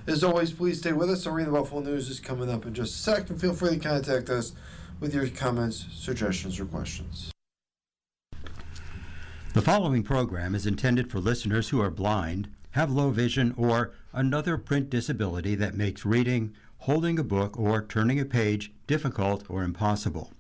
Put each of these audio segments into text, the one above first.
As always, please stay with us. Our Reading the Buffalo News is coming up in just a second. Feel free to contact us with your comments, suggestions, or questions. The following program is intended for listeners who are blind, have low vision, or another print disability that makes reading, holding a book, or turning a page difficult or impossible.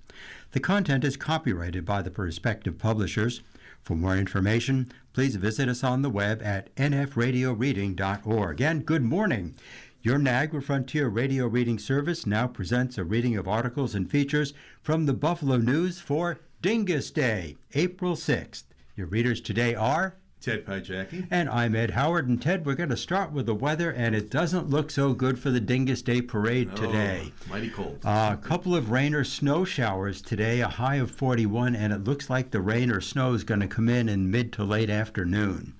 The content is copyrighted by the respective publishers. For more information, please visit us on the web at nfradioreading.org. And good morning. Your Niagara Frontier Radio Reading Service now presents a reading of articles and features from the Buffalo News for Dingus Day, April 6th. Your readers today are Ted Pajacki. And I'm Ed Howard. And Ted, we're going to start with the weather, and it doesn't look so good for the Dingus Day Parade today. Mighty cold. A couple of rain or snow showers today, a high of 41, and it looks like the rain or snow is going to come in mid to late afternoon.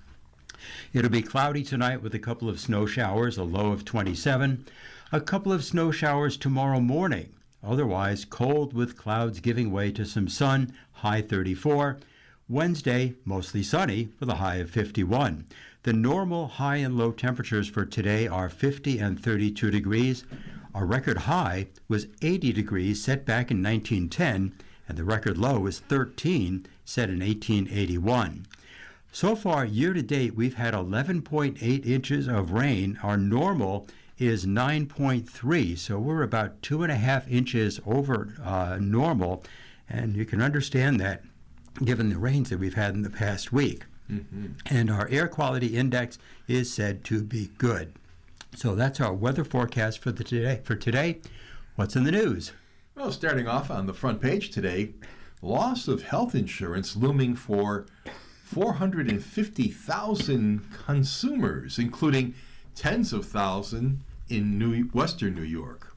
It'll be cloudy tonight with a couple of snow showers, a low of 27. A couple of snow showers tomorrow morning. Otherwise, cold with clouds giving way to some sun, high 34. Wednesday, mostly sunny with a high of 51. The normal high and low temperatures for today are 50 and 32 degrees. Our record high was 80 degrees set back in 1910, and the record low was 13 set in 1881. So far, year to date, we've had 11.8 inches of rain. Our normal is 9.3, so we're about 2.5 inches over normal, and you can understand that given the rains that we've had in the past week. And our air quality index is said to be good. So that's our weather forecast for today. What's in the news? Well, starting off on the front page today, loss of health insurance looming for 450,000 consumers, including tens of thousands in Western New York.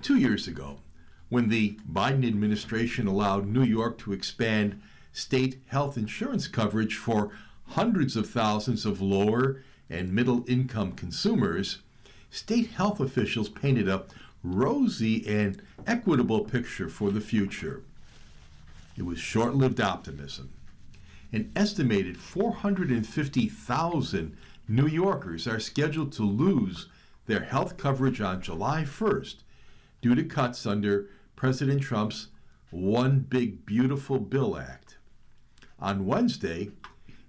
2 years ago, when the Biden administration allowed New York to expand state health insurance coverage for hundreds of thousands of lower and middle income consumers, state health officials painted a rosy and equitable picture for the future. It was short-lived optimism. An estimated 450,000 New Yorkers are scheduled to lose their health coverage on July 1st due to cuts under President Trump's One Big Beautiful Bill Act. On Wednesday,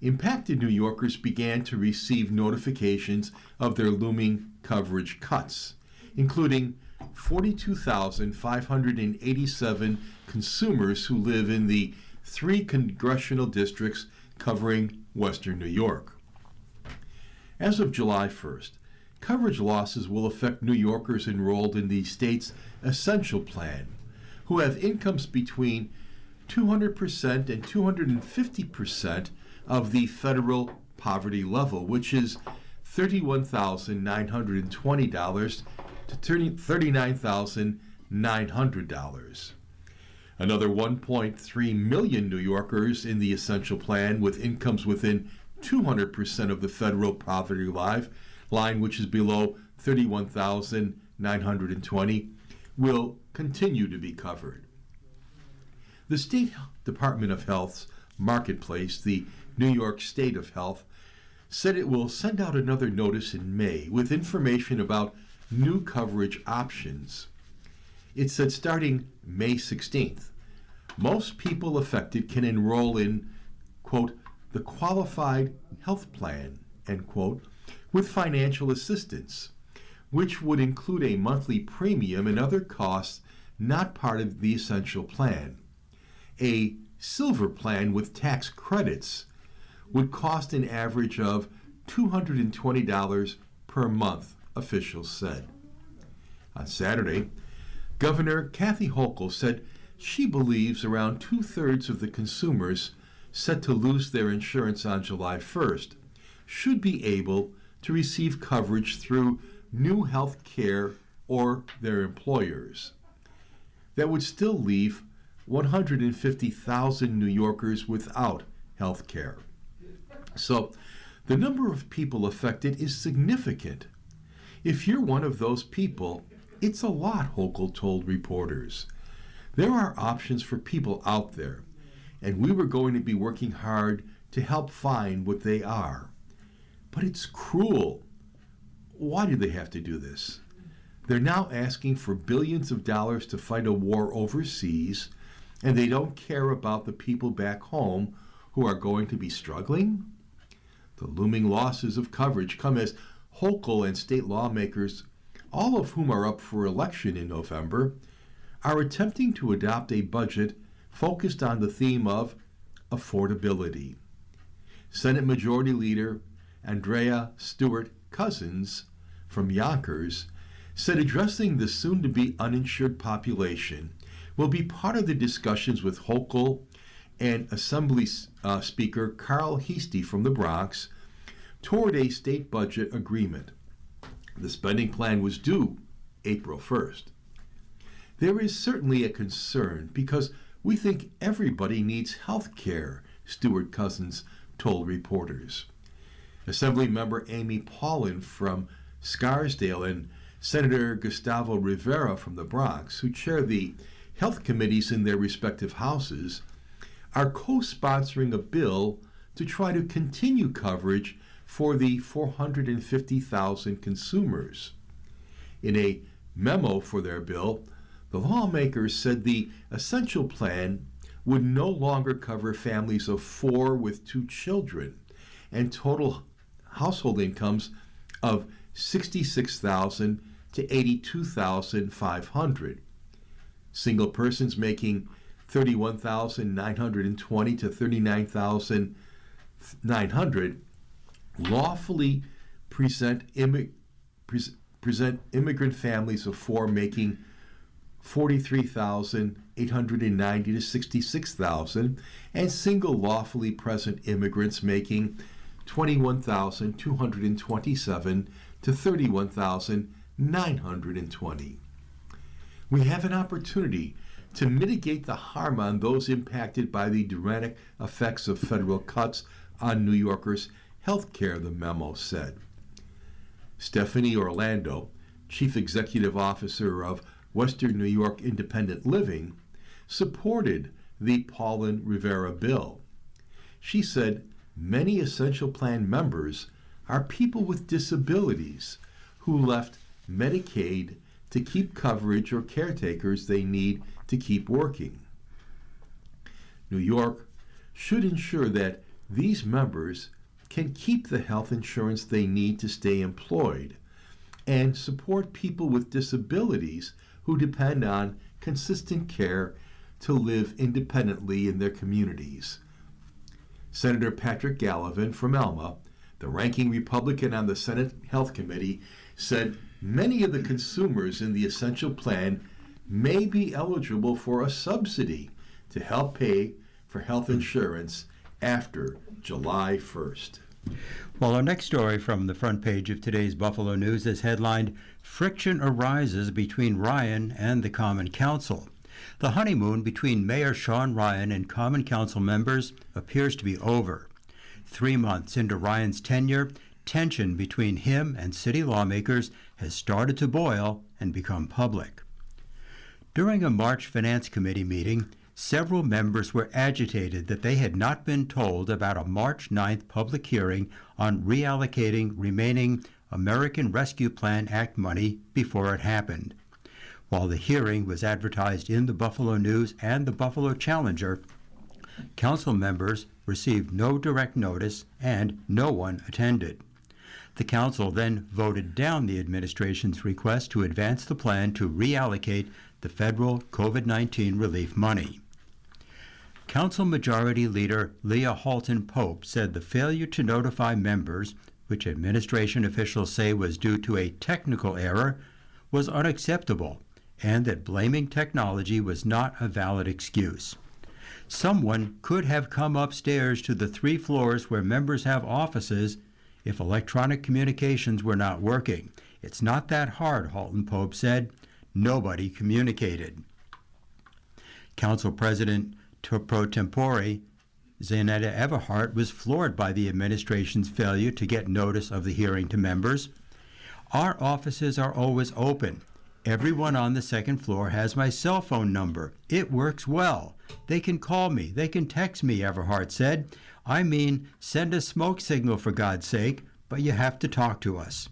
impacted New Yorkers began to receive notifications of their looming coverage cuts, including 42,587 consumers who live in the 3 congressional districts covering Western New York. As of July 1st, coverage losses will affect New Yorkers enrolled in the state's Essential Plan, who have incomes between 200% and 250% of the federal poverty level, which is $31,920 to $39,900. Another 1.3 million New Yorkers in the Essential Plan with incomes within 200% of the federal poverty line, which is below $31,920, will continue to be covered. The State Department of Health's Marketplace, the New York State of Health, said it will send out another notice in May with information about new coverage options. It said starting May 16th, most people affected can enroll in, quote, the qualified health plan, end quote, with financial assistance, which would include a monthly premium and other costs not part of the Essential Plan. A Silver Plan with tax credits would cost an average of $220 per month, officials said. On Saturday, Governor Kathy Hochul said she believes around 2/3 of the consumers set to lose their insurance on July 1st should be able to receive coverage through new health care or their employers. That would still leave 150,000 New Yorkers without health care. So the number of people affected is significant. If you're one of those people, it's a lot, Hochul told reporters. There are options for people out there, and we were going to be working hard to help find what they are. But it's cruel why do they have to do this? They're now asking for billions of dollars to fight a war overseas, and they don't care about the people back home who are going to be struggling? The looming losses of coverage come as Hochul and state lawmakers, all of whom are up for election in November, are attempting to adopt a budget focused on the theme of affordability. Senate Majority Leader Andrea Stewart Cousins from Yonkers said addressing the soon-to-be uninsured population will be part of the discussions with Hochul and Assembly Speaker Carl Heastie from the Bronx toward a state budget agreement. The spending plan was due April 1st. There is certainly a concern because we think everybody needs health care, Stewart Cousins told reporters. Assemblymember Amy Paulin from Scarsdale and Senator Gustavo Rivera from the Bronx, who chair the health committees in their respective houses, are co-sponsoring a bill to try to continue coverage for the 450,000 consumers. In a memo for their bill, the lawmakers said the essential plan would no longer cover families of 4 with 2 children and total household incomes of $66,000 to $82,500. Single persons making $31,920 to $39,900 lawfully present immigrant families of 4 making $43,890 to $66,000, and single lawfully present immigrants making $21,227 to $31,920. We have an opportunity to mitigate the harm on those impacted by the dramatic effects of federal cuts on New Yorkers' health care, the memo said. Stephanie Orlando, Chief Executive Officer of Western New York Independent Living, supported the Paulin Rivera bill. She said many essential plan members are people with disabilities who left Medicaid to keep coverage or caretakers they need to keep working. New York should ensure that these members can keep the health insurance they need to stay employed and support people with disabilities who depend on consistent care to live independently in their communities. Senator Patrick Gallivan from Elma, the ranking Republican on the Senate Health Committee, said many of the consumers in the essential plan may be eligible for a subsidy to help pay for health insurance after July 1st. Well, our next story from the front page of today's Buffalo News is headlined, "Friction Arises Between Ryan and the Common Council." The honeymoon between Mayor Sean Ryan and Common Council members appears to be over. 3 months into Ryan's tenure, tension between him and city lawmakers has started to boil and become public. During a March Finance Committee meeting, several members were agitated that they had not been told about a March 9th public hearing on reallocating remaining American Rescue Plan Act money before it happened. While the hearing was advertised in the Buffalo News and the Buffalo Challenger, council members received no direct notice and no one attended. The council then voted down the administration's request to advance the plan to reallocate the federal COVID-19 relief money. Council Majority Leader Leah Halton Pope said the failure to notify members, which administration officials say was due to a technical error, was unacceptable, and that blaming technology was not a valid excuse. Someone could have come upstairs to the 3 floors where members have offices if electronic communications were not working. It's not that hard, Halton Pope said. Nobody communicated. Council President pro tempore Zanetta Everhart was floored by the administration's failure to get notice of the hearing to members. "Our offices are always open. Everyone on the 2nd floor has my cell phone number. It works well. They can call me. They can text me," Everhart said. "I mean, send a smoke signal for God's sake, but you have to talk to us."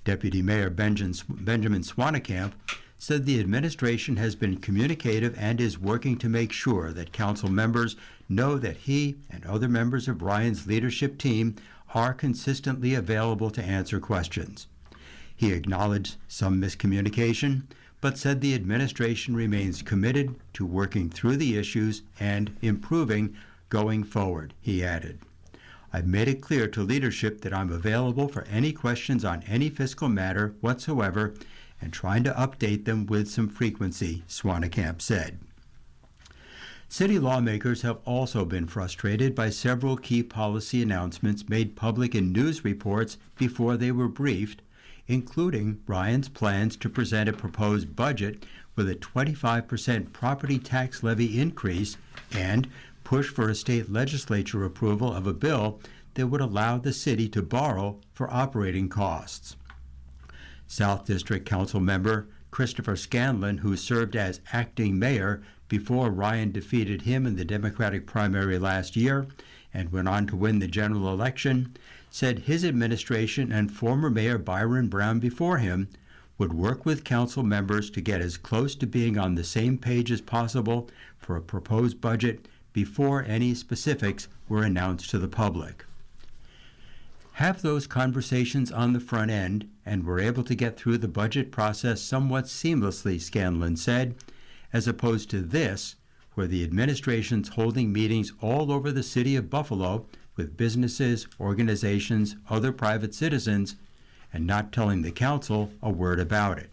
Deputy Mayor Benjamin Swanekamp said the administration has been communicative and is working to make sure that council members know that he and other members of Ryan's leadership team are consistently available to answer questions. He acknowledged some miscommunication, but said the administration remains committed to working through the issues and improving going forward, he added. I've made it clear to leadership that I'm available for any questions on any fiscal matter whatsoever and trying to update them with some frequency, Swanekamp said. City lawmakers have also been frustrated by several key policy announcements made public in news reports before they were briefed, including Ryan's plans to present a proposed budget with a 25% property tax levy increase and push for a state legislature approval of a bill that would allow the city to borrow for operating costs. South District Council member Christopher Scanlon, who served as acting mayor before Ryan defeated him in the Democratic primary last year and went on to win the general election, said his administration and former Mayor Byron Brown before him would work with council members to get as close to being on the same page as possible for a proposed budget before any specifics were announced to the public. Have those conversations on the front end and were able to get through the budget process somewhat seamlessly, Scanlon said, as opposed to this, where the administration's holding meetings all over the city of Buffalo with businesses, organizations, other private citizens, and not telling the council a word about it.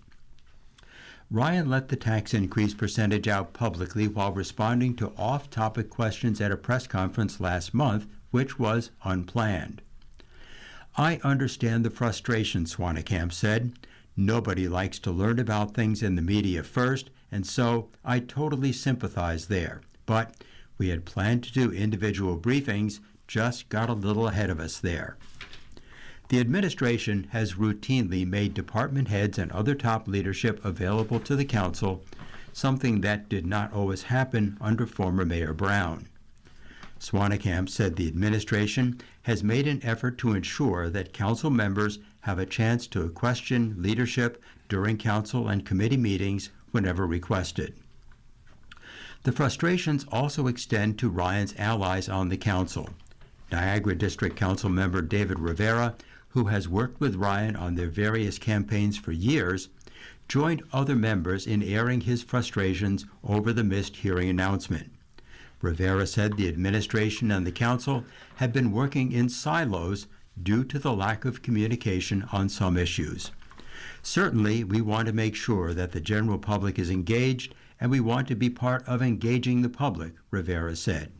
Ryan let the tax increase percentage out publicly while responding to off-topic questions at a press conference last month, which was unplanned. I understand the frustration, Swanekamp said. Nobody likes to learn about things in the media first, and so I totally sympathize there. But we had planned to do individual briefings, just got a little ahead of us there. The administration has routinely made department heads and other top leadership available to the council, something that did not always happen under former Mayor Brown. Swanekamp said the administration has made an effort to ensure that council members have a chance to question leadership during council and committee meetings whenever requested. The frustrations also extend to Ryan's allies on the council. Niagara District Council member David Rivera, who has worked with Ryan on their various campaigns for years, joined other members in airing his frustrations over the missed hearing announcement. Rivera said the administration and the council had been working in silos due to the lack of communication on some issues. Certainly, we want to make sure that the general public is engaged, and we want to be part of engaging the public, Rivera said.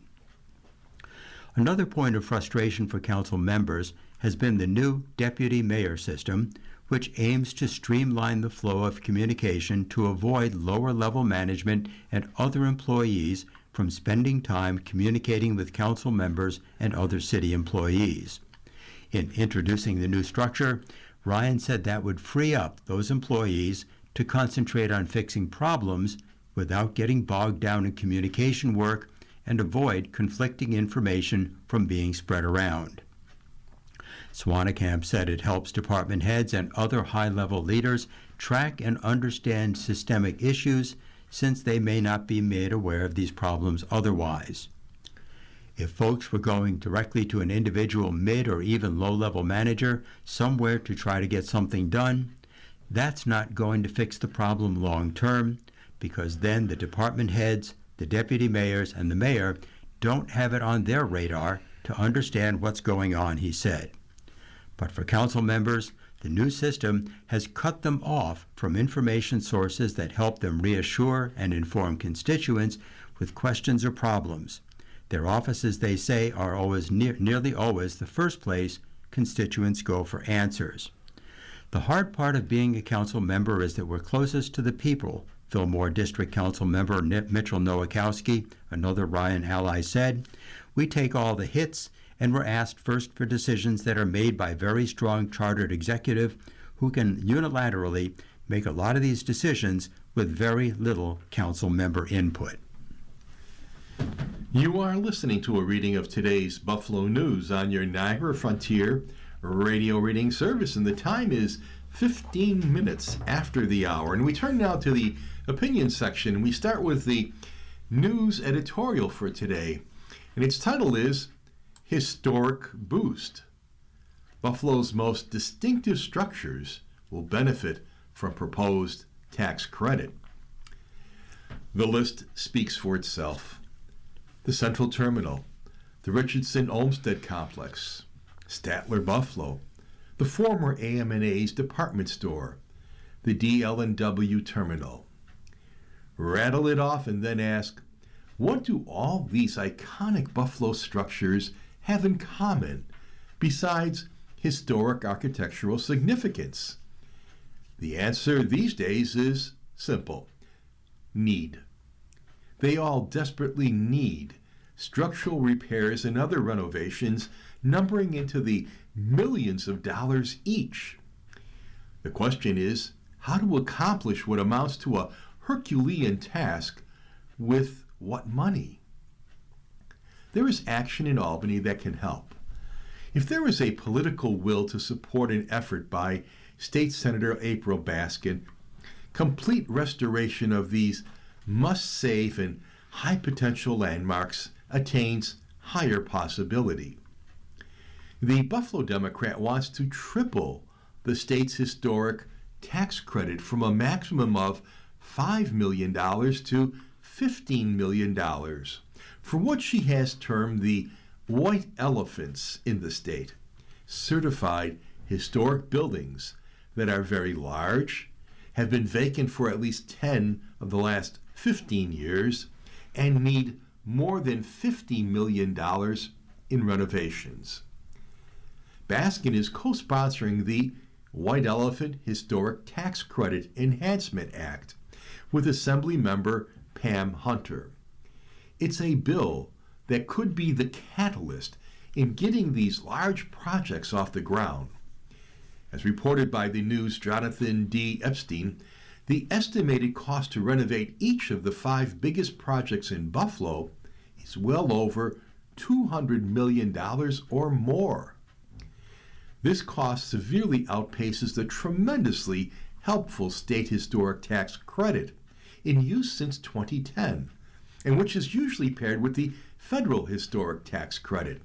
Another point of frustration for council members has been the new deputy mayor system, which aims to streamline the flow of communication to avoid lower-level management and other employees from spending time communicating with council members and other city employees. In introducing the new structure, Ryan said that would free up those employees to concentrate on fixing problems without getting bogged down in communication work and avoid conflicting information from being spread around. Swanekamp said it helps department heads and other high-level leaders track and understand systemic issues since they may not be made aware of these problems otherwise. If folks were going directly to an individual mid or even low-level manager somewhere to try to get something done, that's not going to fix the problem long-term, because then the department heads, the deputy mayors, and the mayor don't have it on their radar to understand what's going on, he said. But for council members, the new system has cut them off from information sources that help them reassure and inform constituents with questions or problems. Their offices, they say, are always nearly always the first place constituents go for answers. The hard part of being a council member is that we're closest to the people, Fillmore District Council member Mitchell Nowakowski, another Ryan ally, said. We take all the hits, and we're asked first for decisions that are made by very strong chartered executive who can unilaterally make a lot of these decisions with very little council member input. You are listening to a reading of today's Buffalo News on your Niagara Frontier radio reading service, and the time is 15 minutes after the hour. And we turn now to the opinion section, and we start with the news editorial for today. And its title is Historic Boost. Buffalo's most distinctive structures will benefit from proposed tax credit. The list speaks for itself. The Central Terminal, the Richardson Olmsted Complex, Statler Buffalo, the former AM&A's department store, the DL&W Terminal. Rattle it off and then ask, what do all these iconic Buffalo structures have in common besides historic architectural significance? The answer these days is simple: need. They all desperately need structural repairs and other renovations numbering into the millions of dollars each. The question is how to accomplish what amounts to a Herculean task with what money? There is action in Albany that can help. If there is a political will to support an effort by State Senator April Baskin, complete restoration of these must-save and high-potential landmarks attains higher possibility. The Buffalo Democrat wants to triple the state's historic tax credit from a maximum of $5 million to $15 million for what she has termed the white elephants in the state, certified historic buildings that are very large, have been vacant for at least 10 of the last 15 years, and need more than $50 million in renovations. Baskin is co-sponsoring the White Elephant Historic Tax Credit Enhancement Act with Assembly Member Pam Hunter. It's a bill that could be the catalyst in getting these large projects off the ground. As reported by the News' Jonathan D. Epstein, the estimated cost to renovate each of the 5 biggest projects in Buffalo is well over $200 million or more. This cost severely outpaces the tremendously helpful state historic tax credit in use since 2010, and which is usually paired with the federal historic tax credit.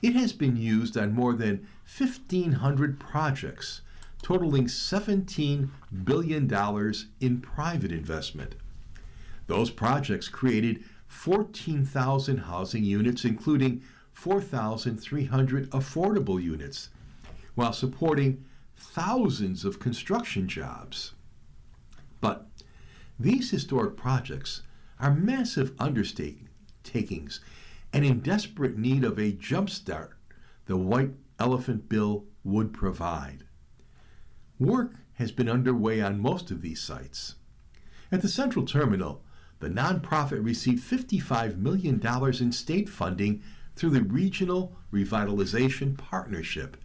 It has been used on more than 1,500 projects, totaling $17 billion in private investment. Those projects created 14,000 housing units, including 4,300 affordable units, while supporting thousands of construction jobs. But these historic projects are massive undertakings and in desperate need of a jumpstart the White Elephant Bill would provide. Work has been underway on most of these sites. At the Central Terminal, the nonprofit received $55 million in state funding through the Regional Revitalization Partnership,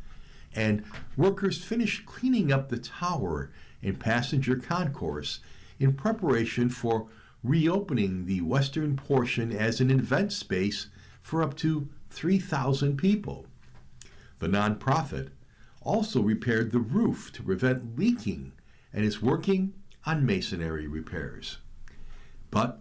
and workers finished cleaning up the tower and passenger concourse in preparation for reopening the western portion as an event space for up to 3,000 people. The nonprofit also repaired the roof to prevent leaking and is working on masonry repairs. But,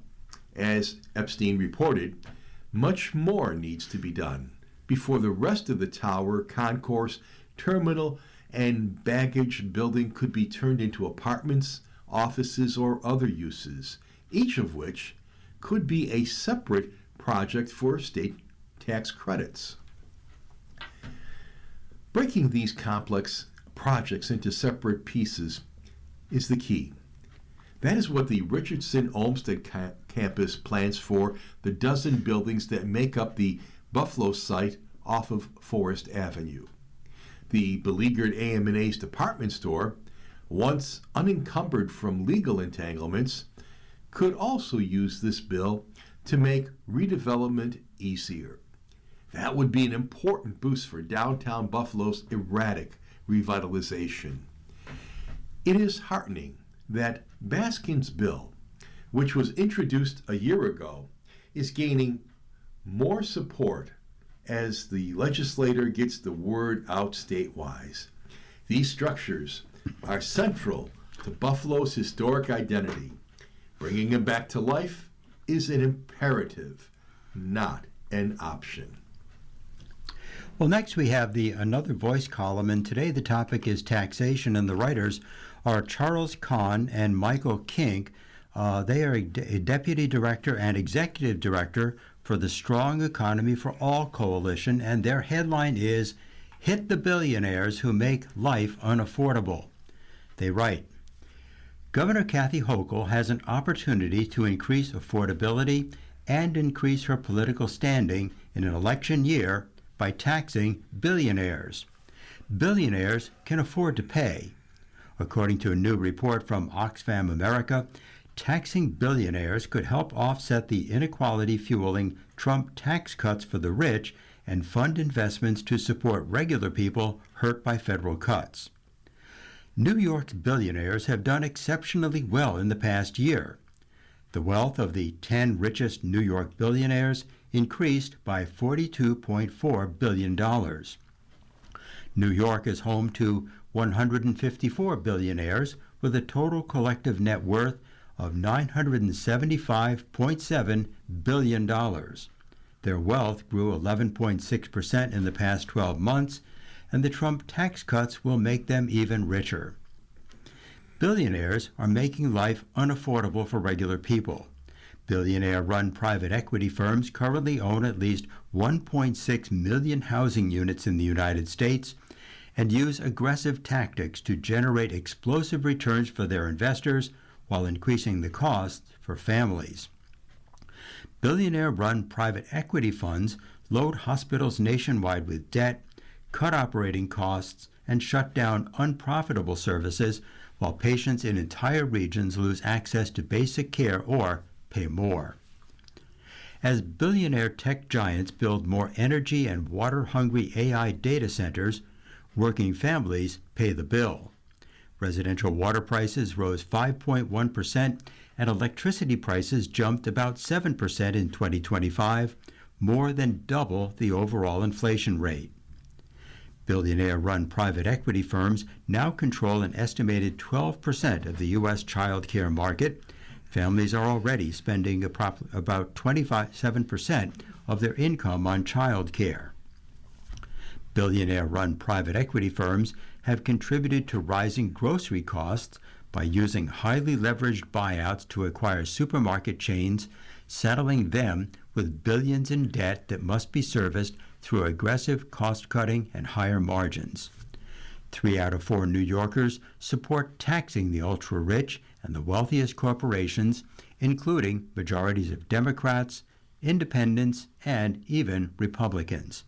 as Epstein reported, much more needs to be done before the rest of the tower, concourse, terminal, and baggage building could be turned into apartments, offices, or other uses, each of which could be a separate project for state tax credits. Breaking these complex projects into separate pieces is the key. That is what the Richardson Olmsted campus plans for the dozen buildings that make up the Buffalo site off of Forest Avenue. The beleaguered AM&A's department store, once unencumbered from legal entanglements, could also use this bill to make redevelopment easier. That would be an important boost for downtown Buffalo's erratic revitalization. It is heartening that Baskin's bill, which was introduced a year ago, is gaining more support as the legislator gets the word out statewide. These structures are central to Buffalo's historic identity. Bringing them back to life is an imperative, not an option. Well, next we have the Another Voice column, and today the topic is taxation, and the writers are Charles Kahn and Michael Kink. They are a deputy director and executive director for the Strong Economy for All Coalition, and their headline is Hit the Billionaires Who Make Life Unaffordable. They write, Governor Kathy Hochul has an opportunity to increase affordability and increase her political standing in an election year by taxing billionaires. Billionaires can afford to pay. According to a new report from Oxfam America, taxing billionaires could help offset the inequality fueling Trump tax cuts for the rich and fund investments to support regular people hurt by federal cuts. New York's billionaires have done exceptionally well in the past year. The wealth of the 10 richest New York billionaires increased by $42.4 billion. New York is home to 154 billionaires with a total collective net worth of $975.7 billion. Their wealth grew 11.6% in the past 12 months, and the Trump tax cuts will make them even richer. Billionaires are making life unaffordable for regular people. Billionaire-run private equity firms currently own at least 1.6 million housing units in the United States and use aggressive tactics to generate explosive returns for their investors while increasing the costs for families. Billionaire-run private equity funds load hospitals nationwide with debt, cut operating costs, and shut down unprofitable services while patients in entire regions lose access to basic care or pay more. As billionaire tech giants build more energy and water-hungry AI data centers, working families pay the bill. Residential water prices rose 5.1%, and electricity prices jumped about 7% in 2025, more than double the overall inflation rate. Billionaire-run private equity firms now control an estimated 12% of the U.S. child care market. Families are already spending about 27% of their income on child care. Billionaire-run private equity firms have contributed to rising grocery costs by using highly leveraged buyouts to acquire supermarket chains, saddling them with billions in debt that must be serviced through aggressive cost-cutting and higher margins. 3 out of 4 New Yorkers support taxing the ultra-rich and the wealthiest corporations, including majorities of Democrats, independents, and even Republicans.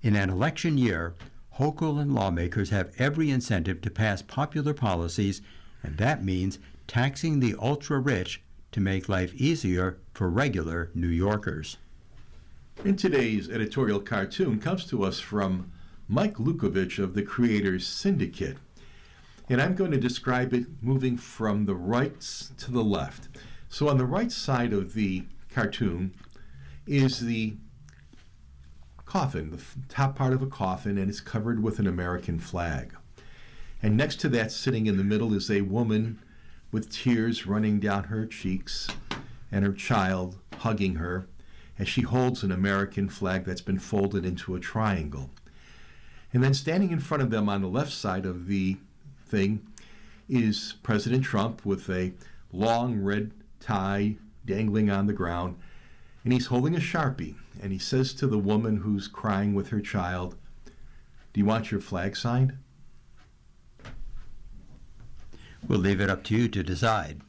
In an election year, Hochul and lawmakers have every incentive to pass popular policies, and that means taxing the ultra-rich to make life easier for regular New Yorkers. And today's editorial cartoon comes to us from Mike Lukovich of the Creators Syndicate. And I'm going to describe it moving from the right to the left. So on the right side of the cartoon is the coffin, the top part of a coffin, and it's covered with an American flag. And next to that, sitting in the middle, is a woman with tears running down her cheeks and her child hugging her as she holds an American flag that's been folded into a triangle. And then standing in front of them on the left side of the thing is President Trump with a long red tie dangling on the ground, and he's holding a Sharpie, and he says to the woman who's crying with her child, "Do you want your flag signed?" We'll leave it up to you to decide.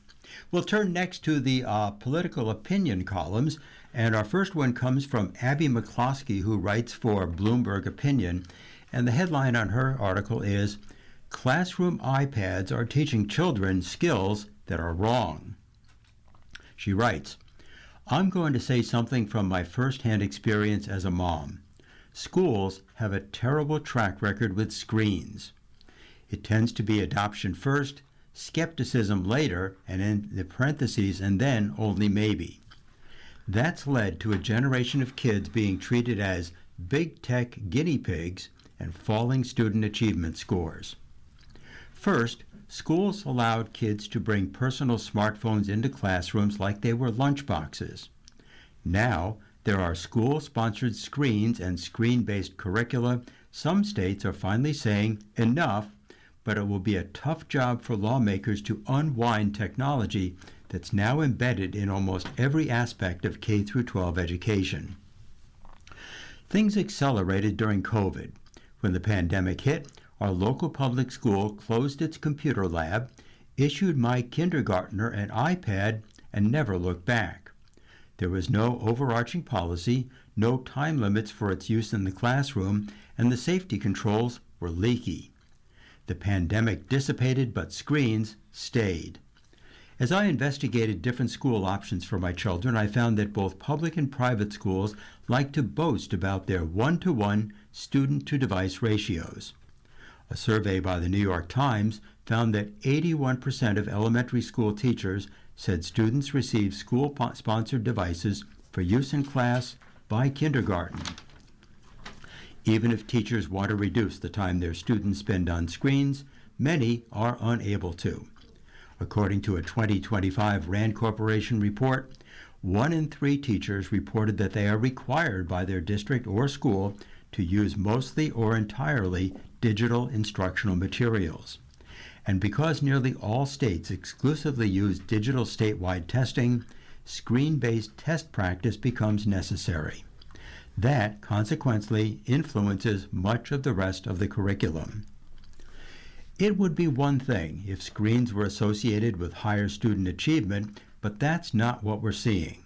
We'll turn next to the political opinion columns, and our first one comes from Abby McCloskey, who writes for Bloomberg Opinion, and the headline on her article is, "Classroom iPads are teaching children skills that are wrong." She writes, "I'm going to say something from my first-hand experience as a mom. Schools have a terrible track record with screens. It tends to be adoption first, skepticism later, and in the parentheses, and then only maybe. That's led to a generation of kids being treated as big tech guinea pigs and falling student achievement scores. First, schools allowed kids to bring personal smartphones into classrooms like they were lunchboxes. Now, there are school-sponsored screens and screen-based curricula. Some states are finally saying enough, but it will be a tough job for lawmakers to unwind technology that's now embedded in almost every aspect of K-12 education. Things accelerated during COVID. When the pandemic hit, our local public school closed its computer lab, issued my kindergartner an iPad, and never looked back. There was no overarching policy, no time limits for its use in the classroom, and the safety controls were leaky. The pandemic dissipated, but screens stayed. As I investigated different school options for my children, I found that both public and private schools like to boast about their one-to-one student-to-device ratios. A survey by the New York Times found that 81% of elementary school teachers said students receive school-sponsored devices for use in class by kindergarten. Even if teachers want to reduce the time their students spend on screens, many are unable to. According to a 2025 RAND Corporation report, 1 in 3 teachers reported that they are required by their district or school to use mostly or entirely digital instructional materials. And because nearly all states exclusively use digital statewide testing, screen-based test practice becomes necessary. That, consequently, influences much of the rest of the curriculum. It would be one thing if screens were associated with higher student achievement, but that's not what we're seeing.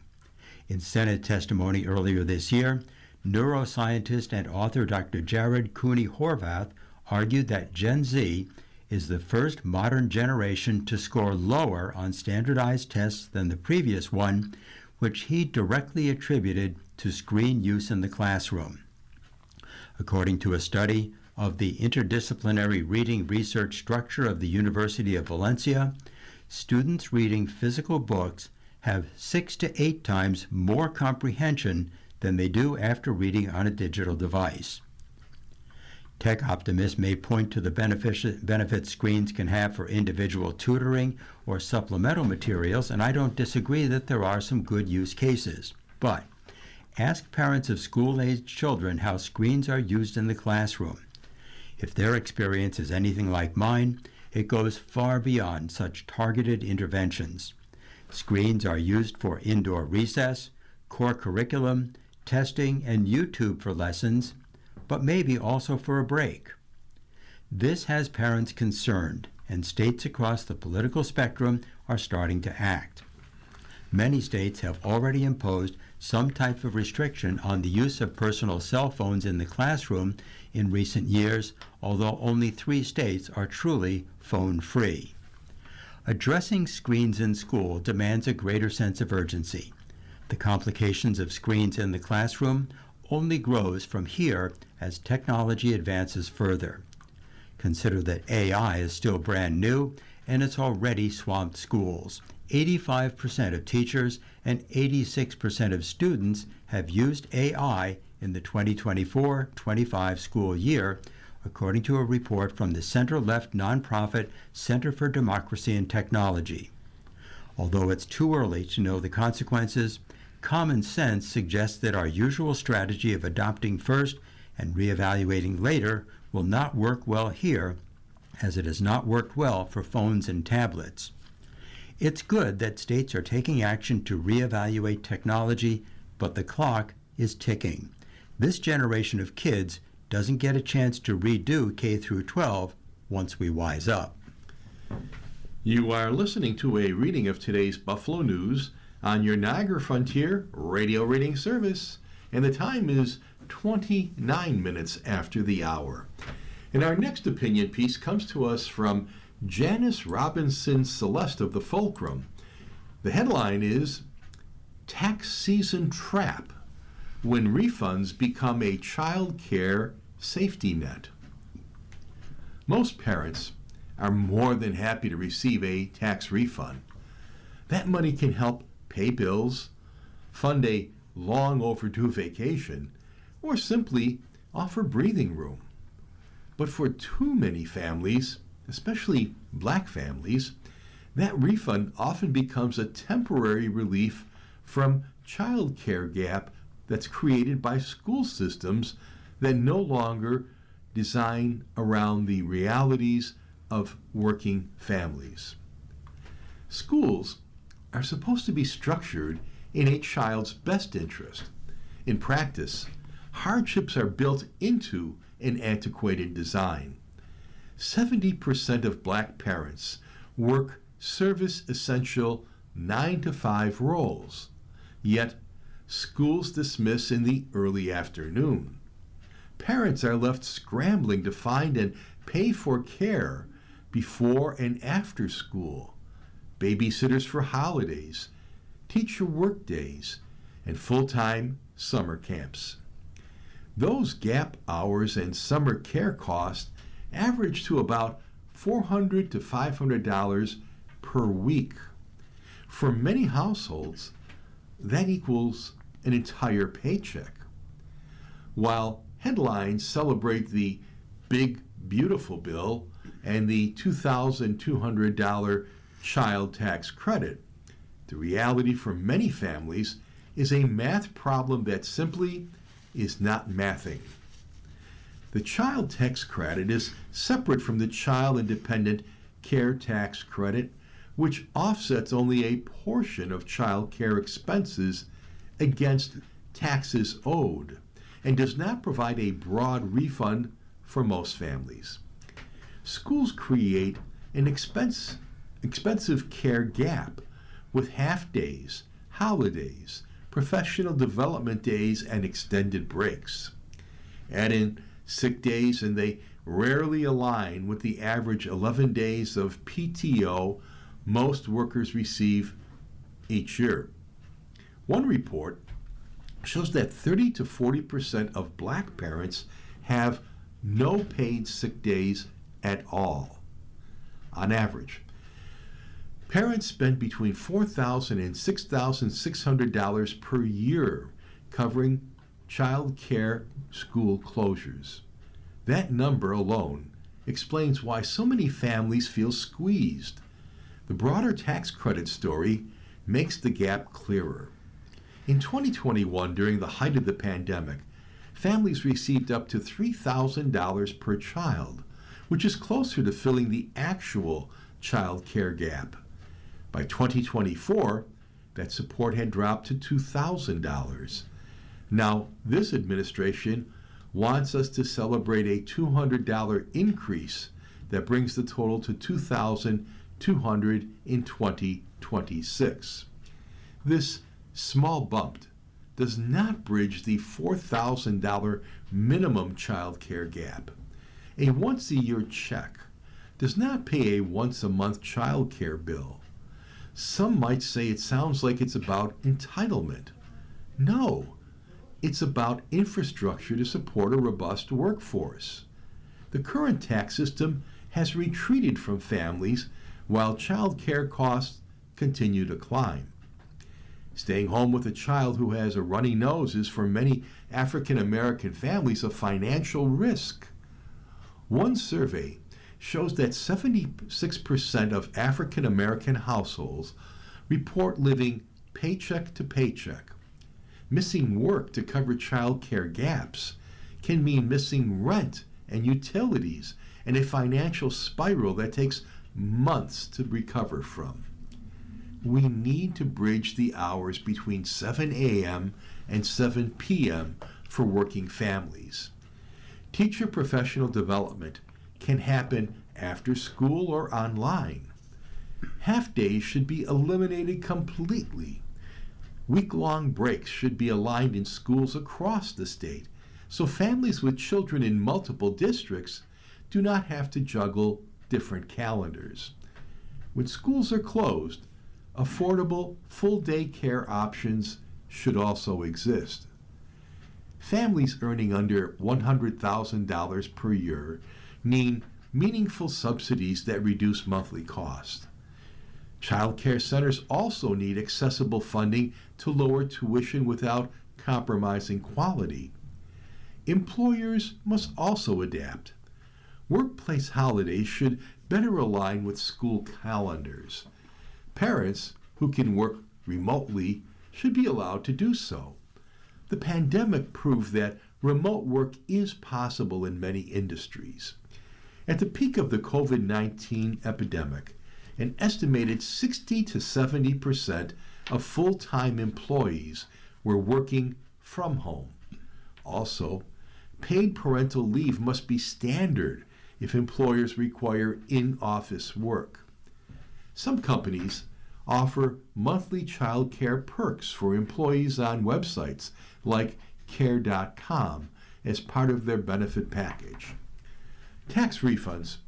In Senate testimony earlier this year, neuroscientist and author Dr. Jared Cooney Horvath argued that Gen Z is the first modern generation to score lower on standardized tests than the previous one, which he directly attributed to screen use in the classroom. According to a study of the interdisciplinary reading research structure of the University of Valencia, students reading physical books have 6 to 8 times more comprehension than they do after reading on a digital device. Tech optimists may point to the benefits screens can have for individual tutoring or supplemental materials, and I don't disagree that there are some good use cases. But ask parents of school-aged children how screens are used in the classroom. If their experience is anything like mine, it goes far beyond such targeted interventions. Screens are used for indoor recess, core curriculum, testing, and YouTube for lessons, but maybe also for a break. This has parents concerned, and states across the political spectrum are starting to act. Many states have already imposed some type of restriction on the use of personal cell phones in the classroom in recent years, although only 3 states are truly phone-free. Addressing screens in school demands a greater sense of urgency. The complications of screens in the classroom only grows from here as technology advances further. Consider that AI is still brand new and it's already swamped schools. 85% of teachers and 86% of students have used AI in the 2024-25 school year, according to a report from the center-left nonprofit Center for Democracy and Technology. Although it's too early to know the consequences, common sense suggests that our usual strategy of adopting first and reevaluating later will not work well here, as it has not worked well for phones and tablets. It's good that states are taking action to reevaluate technology, but the clock is ticking. This generation of kids doesn't get a chance to redo K through 12 once we wise up. You are listening to a reading of today's Buffalo News on your Niagara Frontier radio reading service, and the time is 29 minutes after the hour. And our next opinion piece comes to us from Janice Robinson Celeste of the Fulcrum. The headline is Tax Season Trap, When Refunds Become a Child Care Safety Net. Most parents are more than happy to receive a tax refund. That money can help pay bills, fund a long overdue vacation, or simply offer breathing room. But for too many families, especially black families, that refund often becomes a temporary relief from child care gap that's created by school systems that no longer design around the realities of working families. Schools are supposed to be structured in a child's best interest. In practice, hardships are built into an antiquated design. 70% of black parents work service essential 9 to 5 roles, yet schools dismiss in the early afternoon. Parents are left scrambling to find and pay for care before and after school, babysitters for holidays, teacher work days, and full-time summer camps. Those gap hours and summer care costs average to about $400 to $500 per week. For many households, that equals an entire paycheck. While headlines celebrate the big, beautiful bill and the $2,200 child tax credit, the reality for many families is a math problem that simply is not mathing. The child tax credit is separate from the child independent care tax credit, which offsets only a portion of child care expenses against taxes owed and does not provide a broad refund for most families. Schools create an expensive care gap with half days, holidays, professional development days, and extended breaks. Add in sick days, and they rarely align with the average 11 days of PTO most workers receive each year. One report shows that 30 to 40% of black parents have no paid sick days at all. On average, parents spend between $4,000 and $6,600 per year covering child care school closures. That number alone explains why so many families feel squeezed. The broader tax credit story makes the gap clearer. In 2021, during the height of the pandemic, families received up to $3,000 per child, which is closer to filling the actual child care gap. By 2024, that support had dropped to $2,000. Now, this administration wants us to celebrate a $200 increase that brings the total to $2,200 in 2026. This small bump does not bridge the $4,000 minimum child care gap. A once-a-year check does not pay a once-a-month child care bill. Some might say it sounds like it's about entitlement. No, it's about infrastructure to support a robust workforce. The current tax system has retreated from families while child care costs continue to climb. Staying home with a child who has a runny nose is for many African American families a financial risk. One survey shows that 76% of African American households report living paycheck to paycheck. Missing work to cover child care gaps can mean missing rent and utilities and a financial spiral that takes months to recover from. We need to bridge the hours between 7 a.m. and 7 p.m. for working families. Teacher professional development can happen after school or online. Half days should be eliminated completely. Week-long breaks should be aligned in schools across the state, so families with children in multiple districts do not have to juggle different calendars. When schools are closed, affordable full-day care options should also exist. Families earning under $100,000 per year need meaningful subsidies that reduce monthly costs. Child care centers also need accessible funding to lower tuition without compromising quality. Employers must also adapt. Workplace holidays should better align with school calendars. Parents who can work remotely should be allowed to do so. The pandemic proved that remote work is possible in many industries. At the peak of the COVID-19 epidemic, an estimated 60 to 70% of full-time employees were working from home. Also, paid parental leave must be standard if employers require in-office work. Some companies offer monthly child care perks for employees on websites like care.com as part of their benefit package. Tax refunds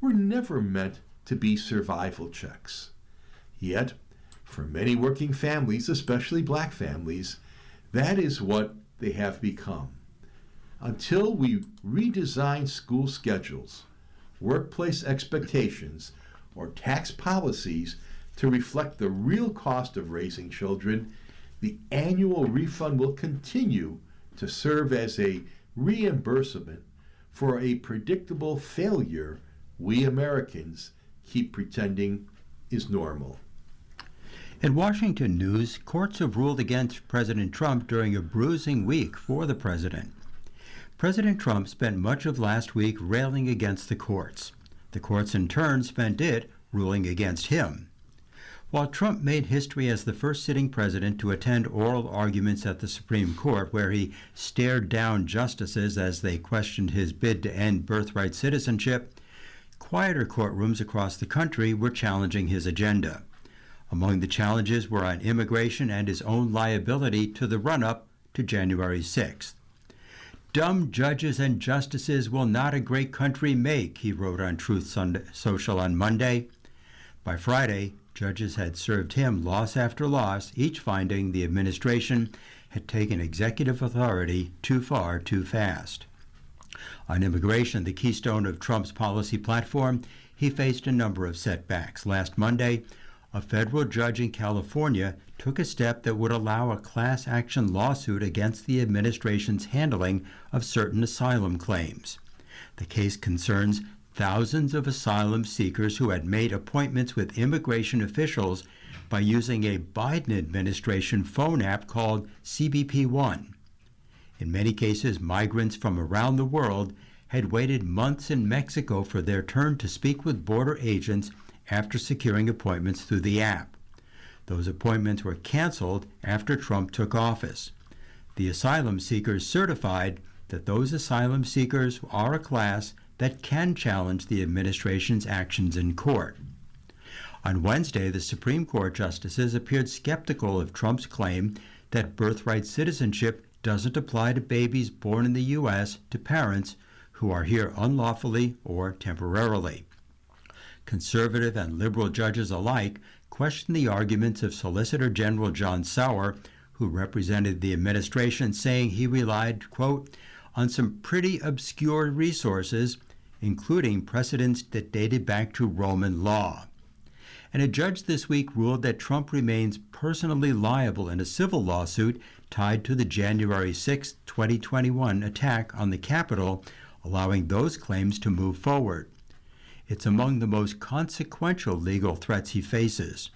were never meant to be survival checks. Yet, for many working families, especially black families, that is what they have become. Until we redesign school schedules, workplace expectations, or tax policies to reflect the real cost of raising children, the annual refund will continue to serve as a reimbursement for a predictable failure we Americans keep pretending is normal. In Washington news, courts have ruled against President Trump during a bruising week for the president. President Trump spent much of last week railing against the courts. The courts in turn spent it ruling against him. While Trump made history as the first sitting president to attend oral arguments at the Supreme Court, where he stared down justices as they questioned his bid to end birthright citizenship, quieter courtrooms across the country were challenging his agenda. Among the challenges were on immigration and his own liability to the run-up to January 6th. "Dumb judges and justices will not a great country make," he wrote on Truth Social on Monday. By Friday, judges had served him loss after loss, each finding the administration had taken executive authority too far too fast. On immigration, the keystone of Trump's policy platform, he faced a number of setbacks. Last Monday, a federal judge in California took a step that would allow a class action lawsuit against the administration's handling of certain asylum claims. The case concerns thousands of asylum seekers who had made appointments with immigration officials by using a Biden administration phone app called CBP One. In many cases, migrants from around the world had waited months in Mexico for their turn to speak with border agents after securing appointments through the app. Those appointments were canceled after Trump took office. The asylum seekers certified that those asylum seekers are a class that can challenge the administration's actions in court. On Wednesday, the Supreme Court justices appeared skeptical of Trump's claim that birthright citizenship doesn't apply to babies born in the U.S. to parents who are here unlawfully or temporarily. Conservative and liberal judges alike questioned the arguments of Solicitor General John Sauer, who represented the administration, saying he relied, quote, on some pretty obscure resources, including precedents that dated back to Roman law. And a judge this week ruled that Trump remains personally liable in a civil lawsuit tied to the January 6, 2021 attack on the Capitol, allowing those claims to move forward. It's among the most consequential legal threats he faces.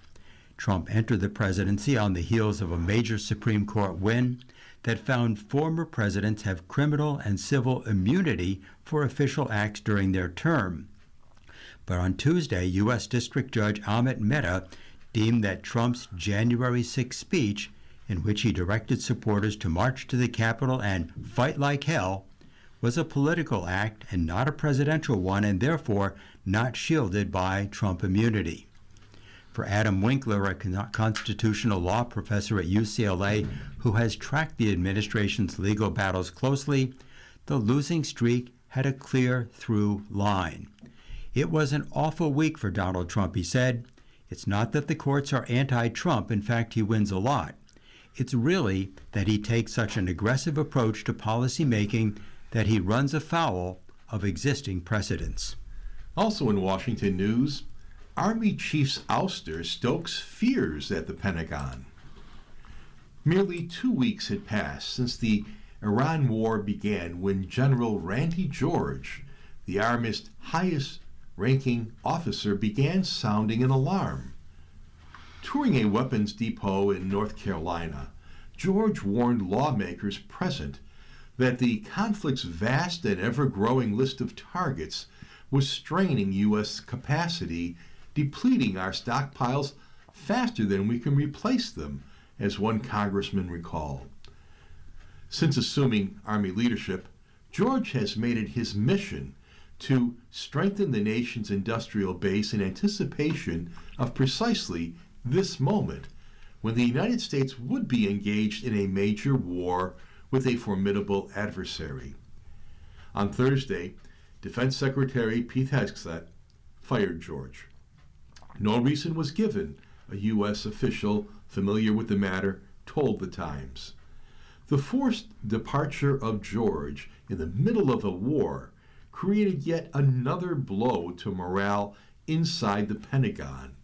Trump entered the presidency on the heels of a major Supreme Court win that found former presidents have criminal and civil immunity for official acts during their term. But on Tuesday, U.S. District Judge Amit Mehta deemed that Trump's January 6 speech, in which he directed supporters to march to the Capitol and fight like hell, was a political act and not a presidential one, and therefore not shielded by Trump immunity. For Adam Winkler, a constitutional law professor at UCLA who has tracked the administration's legal battles closely, the losing streak had a clear through line. It was an awful week for Donald Trump, he said. It's not that the courts are anti-Trump. In fact, he wins a lot. It's really that he takes such an aggressive approach to policy making that he runs afoul of existing precedents. Also in Washington news, Army Chief's ouster stokes fears at the Pentagon. Merely 2 weeks had passed since the Iran war began when General Randy George, the Army's highest ranking officer began sounding an alarm. Touring a weapons depot in North Carolina, George warned lawmakers present that the conflict's vast and ever-growing list of targets was straining U.S. capacity, depleting our stockpiles faster than we can replace them, as one congressman recalled. Since assuming Army leadership, George has made it his mission to strengthen the nation's industrial base in anticipation of precisely this moment, when the United States would be engaged in a major war with a formidable adversary. On Thursday, Defense Secretary Pete Hegseth fired George. No reason was given, a U.S. official familiar with the matter told the Times. The forced departure of George in the middle of a war created yet another blow to morale inside the Pentagon,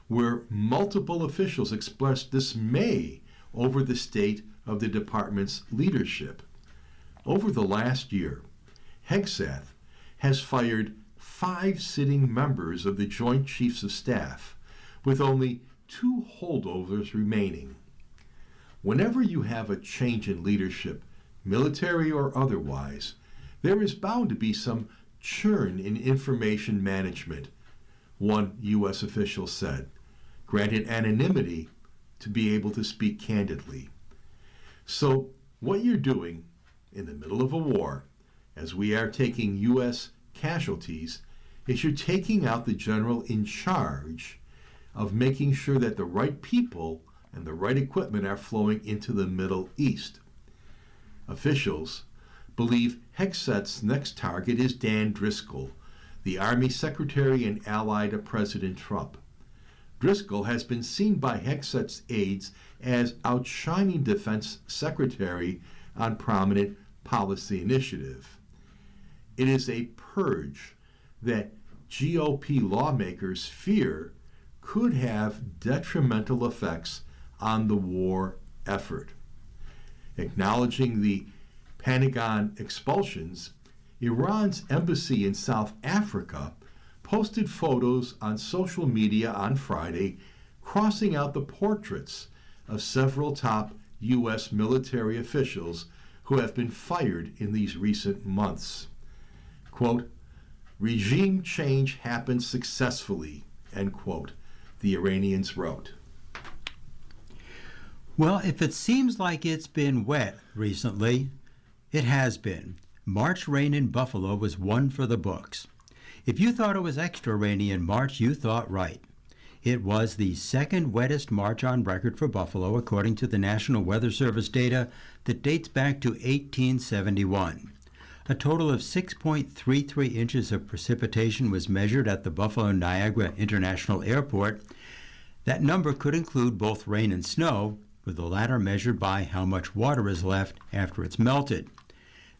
where multiple officials expressed dismay over the state of the department's leadership. Over the last year, Hegseth has fired 5 sitting members of the Joint Chiefs of Staff, with only 2 holdovers remaining. Whenever you have a change in leadership, military or otherwise, there is bound to be some churn in information management, one U.S. official said, granted anonymity to be able to speak candidly. So what you're doing in the middle of a war, as we are taking U.S. casualties, is you're taking out the general in charge of making sure that the right people and the right equipment are flowing into the Middle East. Officials believe Hegseth's next target is Dan Driscoll, the Army Secretary and ally to President Trump. Driscoll has been seen by Hegseth's aides as outshining Defense Secretary on prominent policy initiative. It is a purge that GOP lawmakers fear could have detrimental effects on the war effort. Acknowledging the Pentagon expulsions, Iran's embassy in South Africa posted photos on social media on Friday crossing out the portraits of several top U.S. military officials who have been fired in these recent months. Quote, "Regime change happened successfully," end quote, the Iranians wrote. Well, if it seems like it's been wet recently, it has been. March rain in Buffalo was one for the books. If you thought it was extra rainy in March, you thought right. It was the second wettest March on record for Buffalo, according to the National Weather Service data that dates back to 1871. A total of 6.33 inches of precipitation was measured at the Buffalo-Niagara International Airport. That number could include both rain and snow, with the latter measured by how much water is left after it's melted.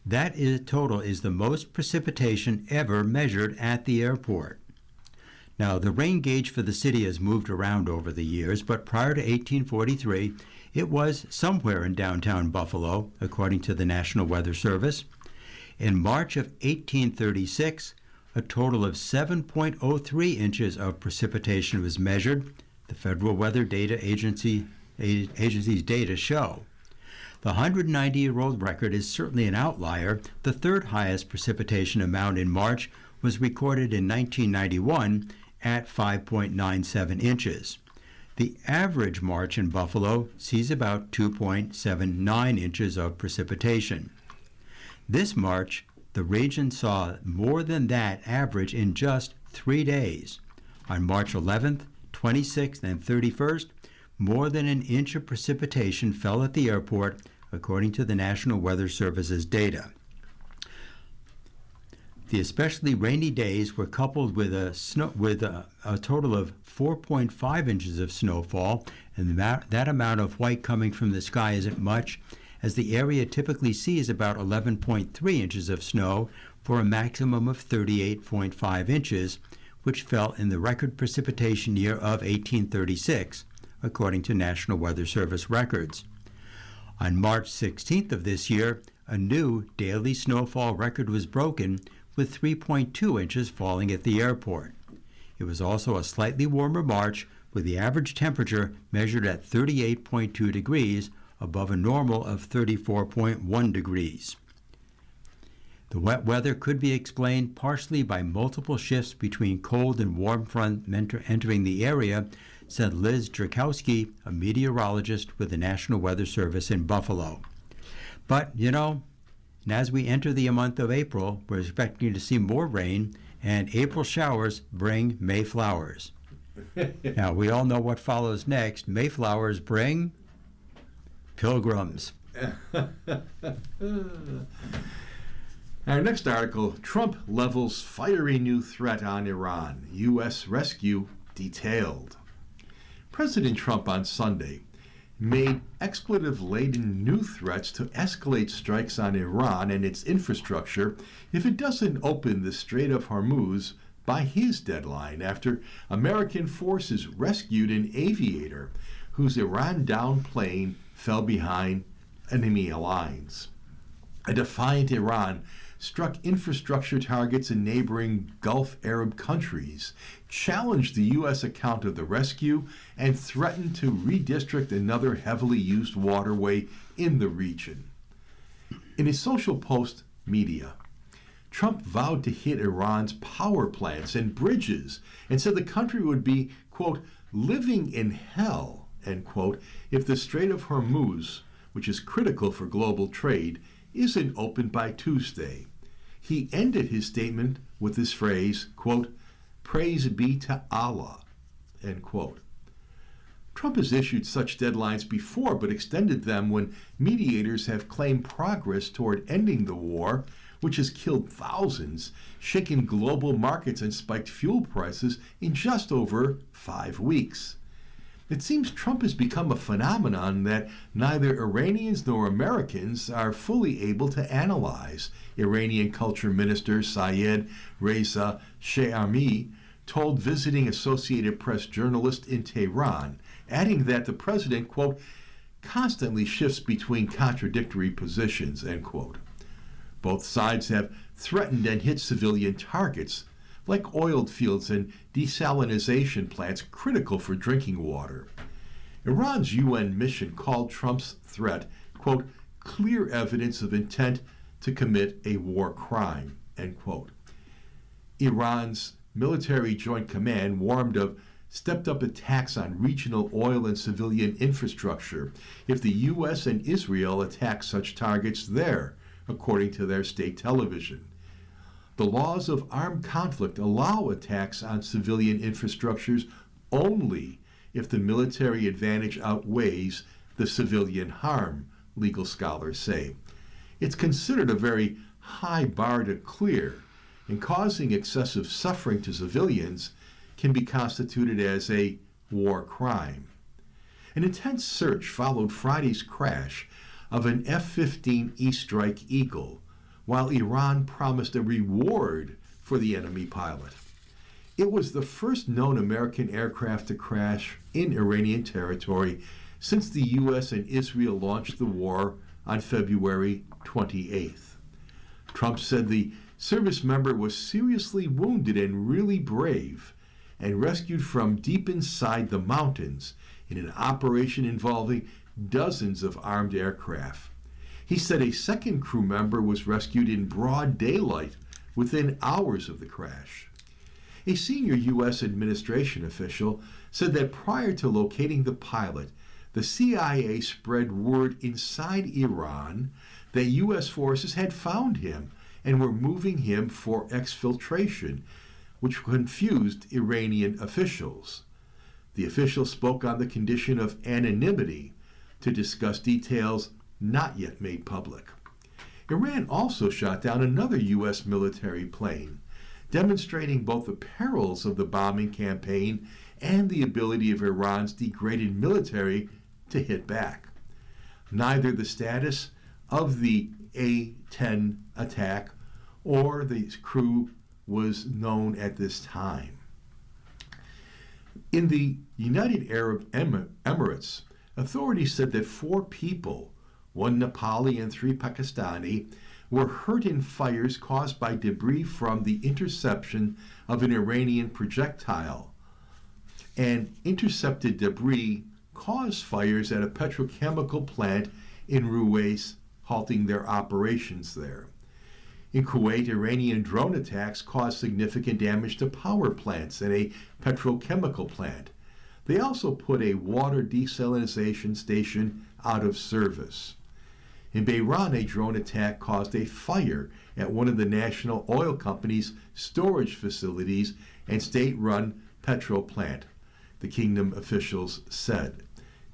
That total is the most precipitation ever measured at the airport. Now, the rain gauge for the city has moved around over the years, but prior to 1843, it was somewhere in downtown Buffalo, according to the National Weather Service. In March of 1836, a total of 7.03 inches of precipitation was measured, the Federal Weather Data Agency's data show. The 190-year-old record is certainly an outlier. The third highest precipitation amount in March was recorded in 1991 at 5.97 inches. The average March in Buffalo sees about 2.79 inches of precipitation. This March, the region saw more than that average in just 3 days. On March 11th, 26th, and 31st, more than an inch of precipitation fell at the airport, according to the National Weather Service's data. The especially rainy days were coupled with a total of 4.5 inches of snowfall, and that amount of white coming from the sky isn't much, as the area typically sees about 11.3 inches of snow for a maximum of 38.5 inches, which fell in the record precipitation year of 1836, according to National Weather Service records. On March 16th of this year, a new daily snowfall record was broken with 3.2 inches falling at the airport. It was also a slightly warmer March, with the average temperature measured at 38.2 degrees, above a normal of 34.1 degrees. The wet weather could be explained partially by multiple shifts between cold and warm front entering the area, said Liz Drakowski, a meteorologist with the National Weather Service in Buffalo. But, as we enter the month of April, we're expecting to see more rain, and April showers bring May flowers. Now, we all know what follows next. Mayflowers bring pilgrims. Our next article, Trump levels fiery new threat on Iran. U.S. rescue detailed. President Trump on Sunday made expletive-laden new threats to escalate strikes on Iran and its infrastructure if it doesn't open the Strait of Hormuz by his deadline, after American forces rescued an aviator whose Iran-downed plane fell behind enemy lines. A defiant Iran struck infrastructure targets in neighboring Gulf Arab countries, challenged the U.S. account of the rescue, and threatened to redistrict another heavily used waterway in the region. In his social post media, Trump vowed to hit Iran's power plants and bridges and said the country would be, quote, living in hell, end quote, if the Strait of Hormuz, which is critical for global trade, isn't opened by Tuesday. He ended his statement with this phrase, quote, praise be to Allah, end quote. Trump has issued such deadlines before, but extended them when mediators have claimed progress toward ending the war, which has killed thousands, shaken global markets, and spiked fuel prices in just over 5 weeks. It seems Trump has become a phenomenon that neither Iranians nor Americans are fully able to analyze. Iranian Culture Minister Syed Reza Shahami told visiting Associated Press journalist in Tehran, adding that the president, quote, constantly shifts between contradictory positions, end quote. Both sides have threatened and hit civilian targets, like oil fields and desalination plants critical for drinking water. Iran's UN mission called Trump's threat, quote, clear evidence of intent to commit a war crime, end quote. Iran's military joint command warned of stepped-up attacks on regional oil and civilian infrastructure if the U.S. and Israel attack such targets there, according to their state television. The laws of armed conflict allow attacks on civilian infrastructures only if the military advantage outweighs the civilian harm, legal scholars say. It's considered a very high bar to clear, and causing excessive suffering to civilians can be constituted as a war crime. An intense search followed Friday's crash of an F-15E Strike Eagle, while Iran promised a reward for the enemy pilot. It was the first known American aircraft to crash in Iranian territory since the U.S. and Israel launched the war on February 28th. Trump said the service member was seriously wounded and really brave, and rescued from deep inside the mountains in an operation involving dozens of armed aircraft. He said a second crew member was rescued in broad daylight within hours of the crash. A senior U.S. administration official said that prior to locating the pilot, the CIA spread word inside Iran that U.S. forces had found him and were moving him for exfiltration, which confused Iranian officials. The official spoke on the condition of anonymity to discuss details not yet made public. Iran also shot down another U.S. military plane, demonstrating both the perils of the bombing campaign and the ability of Iran's degraded military to hit back. Neither the status of the A-10 attack or the crew was known at this time. In the United Arab Emirates, authorities said that 4 people, 1 Nepali and 3 Pakistani, were hurt in fires caused by debris from the interception of an Iranian projectile. And intercepted debris caused fires at a petrochemical plant in Ruwais, halting their operations there. In Kuwait, Iranian drone attacks caused significant damage to power plants and a petrochemical plant. They also put a water desalination station out of service. In Bahrain, a drone attack caused a fire at one of the national oil company's storage facilities and state-run petrol plant, the kingdom officials said.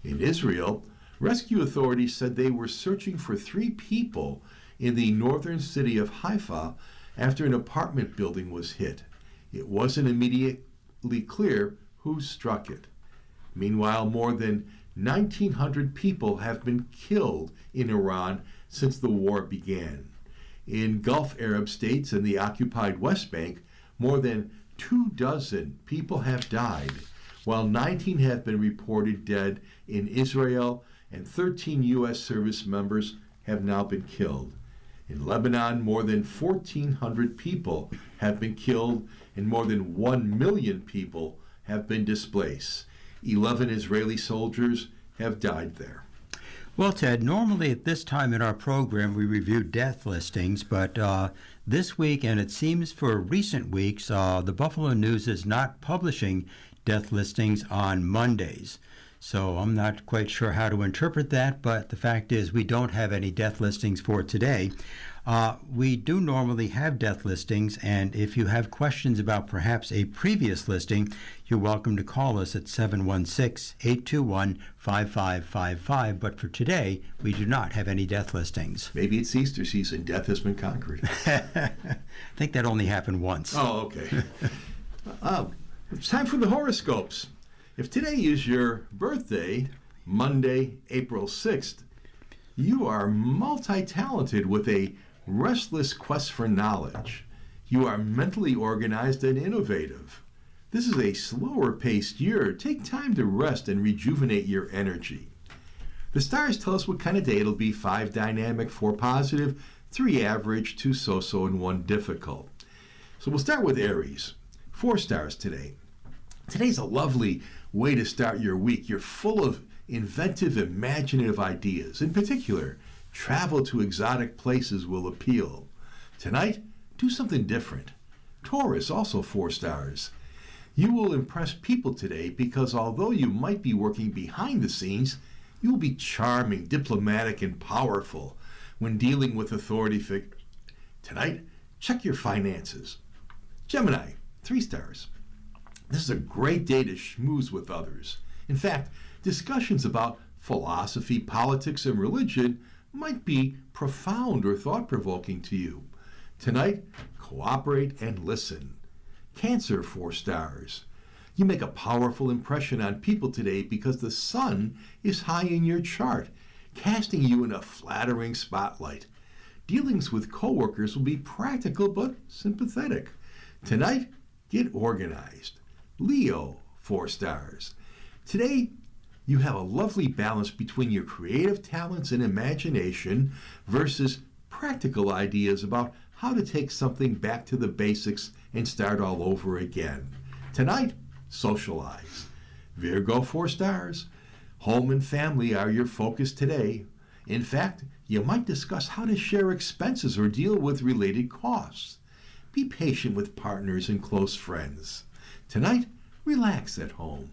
In Israel, rescue authorities said they were searching for 3 people in the northern city of Haifa after an apartment building was hit. It wasn't immediately clear who struck it. Meanwhile, more than 1,900 people have been killed in Iran since the war began. In Gulf Arab states and the occupied West Bank, more than 24 people have died, while 19 have been reported dead in Israel and 13 U.S. service members have now been killed. In Lebanon, more than 1,400 people have been killed and more than 1 million people have been displaced. 11 Israeli soldiers have died there. Well, Ted, normally at this time in our program we review death listings, but this week, and it seems for recent weeks, the Buffalo News is not publishing death listings on Mondays. So I'm not quite sure how to interpret that, but the fact is we don't have any death listings for today. We do normally have death listings, and if you have questions about perhaps a previous listing, you're welcome to call us at 716-821-5555. But for today, we do not have any death listings. Maybe it's Easter season. Death has been conquered. I think that only happened once. Oh, okay. It's time for the horoscopes. If today is your birthday, Monday, April 6th, you are multi-talented with a restless quest for knowledge. You are mentally organized and innovative. This is a slower-paced year. Take time to rest and rejuvenate your energy. The stars tell us what kind of day it'll be. 5 dynamic, 4 positive, 3 average, 2 so-so, and 1 difficult. So we'll start with Aries. 4 stars today. Today's a lovely way to start your week. You're full of inventive, imaginative ideas. In particular, travel to exotic places will appeal. Tonight, do something different. Taurus, also 4 stars. You will impress people today because although you might be working behind the scenes, you will be charming, diplomatic, and powerful when dealing with authority figures. Tonight, check your finances. Gemini, 3 stars. This is a great day to schmooze with others. In fact, discussions about philosophy, politics, and religion might be profound or thought-provoking to you. Tonight, cooperate and listen. Cancer, 4 stars. You make a powerful impression on people today because the sun is high in your chart, casting you in a flattering spotlight. Dealings with coworkers will be practical but sympathetic. Tonight, get organized. Leo, 4 stars. Today, you have a lovely balance between your creative talents and imagination versus practical ideas about how to take something back to the basics and start all over again. Tonight, socialize. Virgo, 4 stars. Home and family are your focus today. In fact, you might discuss how to share expenses or deal with related costs. Be patient with partners and close friends. Tonight, relax at home.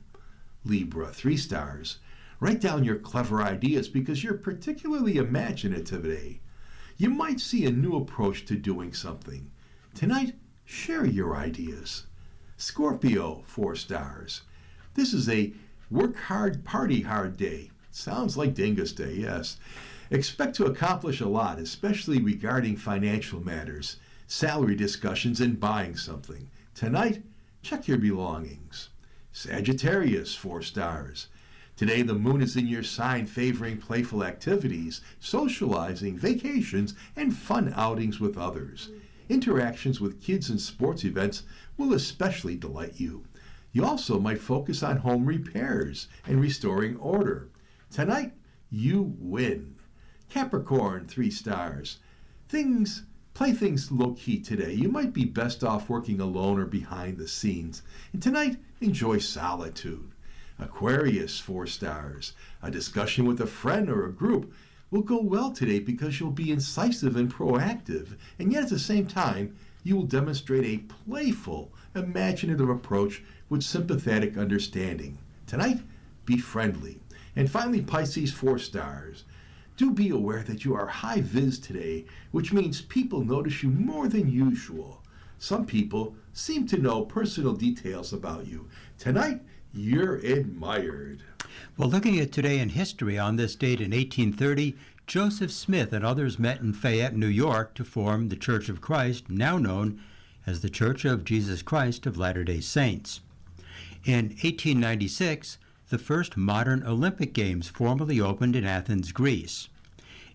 Libra, 3 stars. Write down your clever ideas because you're particularly imaginative today. You might see a new approach to doing something. Tonight, share your ideas. Scorpio, 4 stars. This is a work hard, party hard day. Sounds like Dingus Day, yes. Expect to accomplish a lot, especially regarding financial matters, salary discussions, and buying something. Tonight, check your belongings. Sagittarius, 4 stars. Today the moon is in your sign, favoring playful activities, socializing, vacations, and fun outings with others. Interactions with kids and sports events will especially delight you. You also might focus on home repairs and restoring order. Tonight, you win. Capricorn, 3 stars. Play things low-key today. You might be best off working alone or behind the scenes. And tonight, enjoy solitude. Aquarius, 4 stars. A discussion with a friend or a group will go well today because you'll be incisive and proactive, and yet at the same time, you will demonstrate a playful, imaginative approach with sympathetic understanding. Tonight, be friendly. And finally, Pisces, 4 stars. Do be aware that you are high vis today, which means people notice you more than usual. Some people seem to know personal details about you. Tonight, you're admired. Well, looking at today in history, on this date in 1830, Joseph Smith and others met in Fayette, New York to form the Church of Christ, now known as the Church of Jesus Christ of Latter-day Saints. In 1896, the first modern Olympic Games formally opened in Athens, Greece.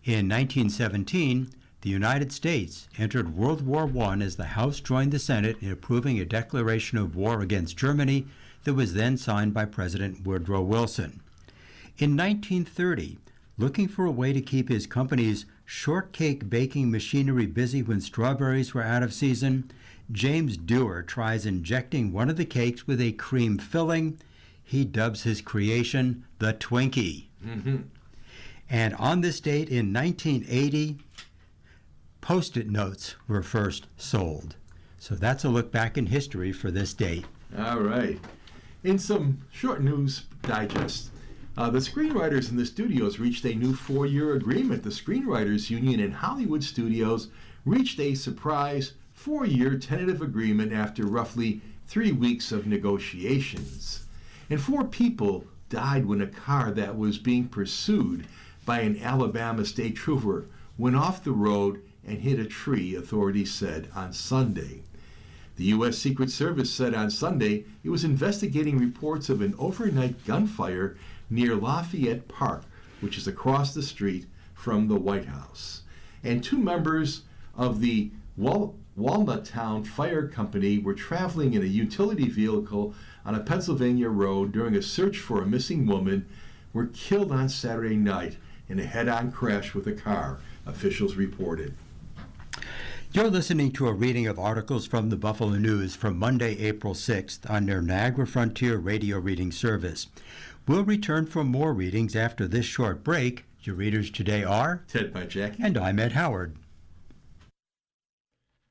In 1917, the United States entered World War I as the House joined the Senate in approving a declaration of war against Germany that was then signed by President Woodrow Wilson. In 1930, looking for a way to keep his company's shortcake baking machinery busy when strawberries were out of season, James Dewar tries injecting one of the cakes with a cream filling. He dubs his creation the Twinkie. Mm-hmm. And on this date in 1980, Post-it notes were first sold. So that's a look back in history for this date. All right. In some short news digest, the screenwriters in the studios reached a new 4-year agreement. The Screenwriters Union and Hollywood Studios reached a surprise 4-year tentative agreement after roughly 3 weeks of negotiations. And 4 people died when a car that was being pursued by an Alabama state trooper went off the road and hit a tree, authorities said on Sunday. The U.S. Secret Service said on Sunday it was investigating reports of an overnight gunfire near Lafayette Park, which is across the street from the White House. And 2 members of the Walnut Town Fire Company were traveling in a utility vehicle on a Pennsylvania road during a search for a missing woman, were killed on Saturday night in a head-on crash with a car, officials reported. You're listening to a reading of articles from the Buffalo News from Monday, April 6th on their Niagara Frontier radio reading service. We'll return for more readings after this short break. Your readers today are Ted Pajacki. And I'm Ed Howard.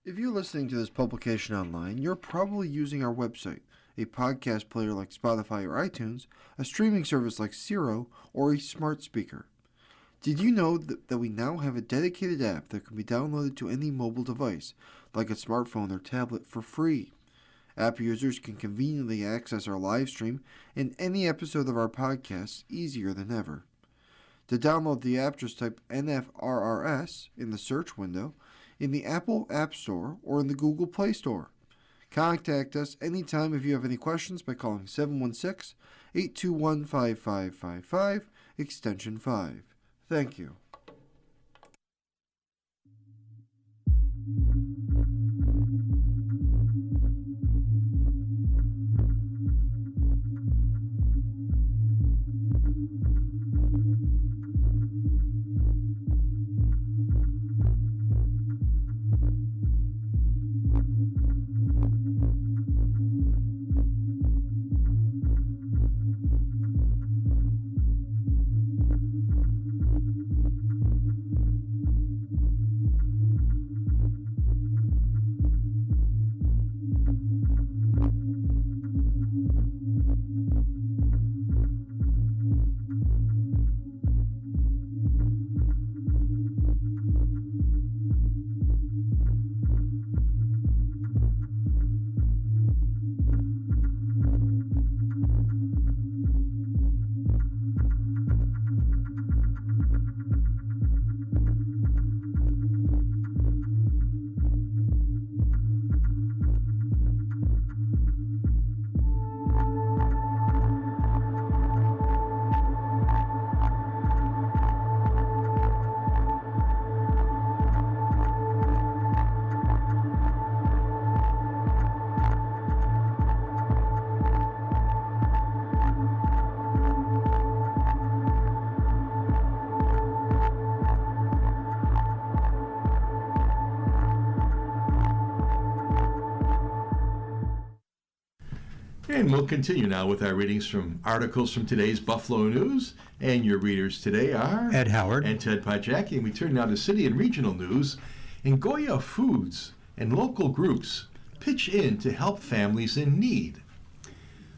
If you're listening to this publication online, you're probably using our website, a podcast player like Spotify or iTunes, a streaming service like Siro, or a smart speaker. Did you know that we now have a dedicated app that can be downloaded to any mobile device, like a smartphone or tablet, for free? App users can conveniently access our live stream and any episode of our podcast easier than ever. To download the app, just type NFRRS in the search window in the Apple App Store or in the Google Play Store. Contact us anytime if you have any questions by calling 716-821-5555, extension 5. Thank you. And we'll continue now with our readings from articles from today's Buffalo News. And your readers today are Ed Howard and Ted Pajacki. And we turn now to city and regional news. And Goya Foods and local groups pitch in to help families in need.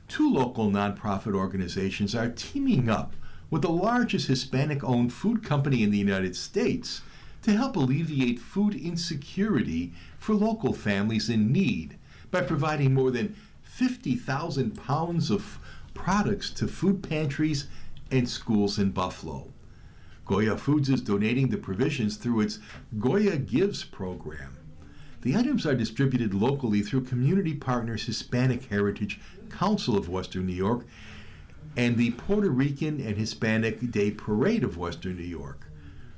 Two local nonprofit organizations are teaming up with the largest Hispanic-owned food company in the United States to help alleviate food insecurity for local families in need by providing more than 50,000 pounds of products to food pantries and schools in Buffalo. Goya Foods is donating the provisions through its Goya Gives program. The items are distributed locally through Community Partners Hispanic Heritage Council of Western New York and the Puerto Rican and Hispanic Day Parade of Western New York.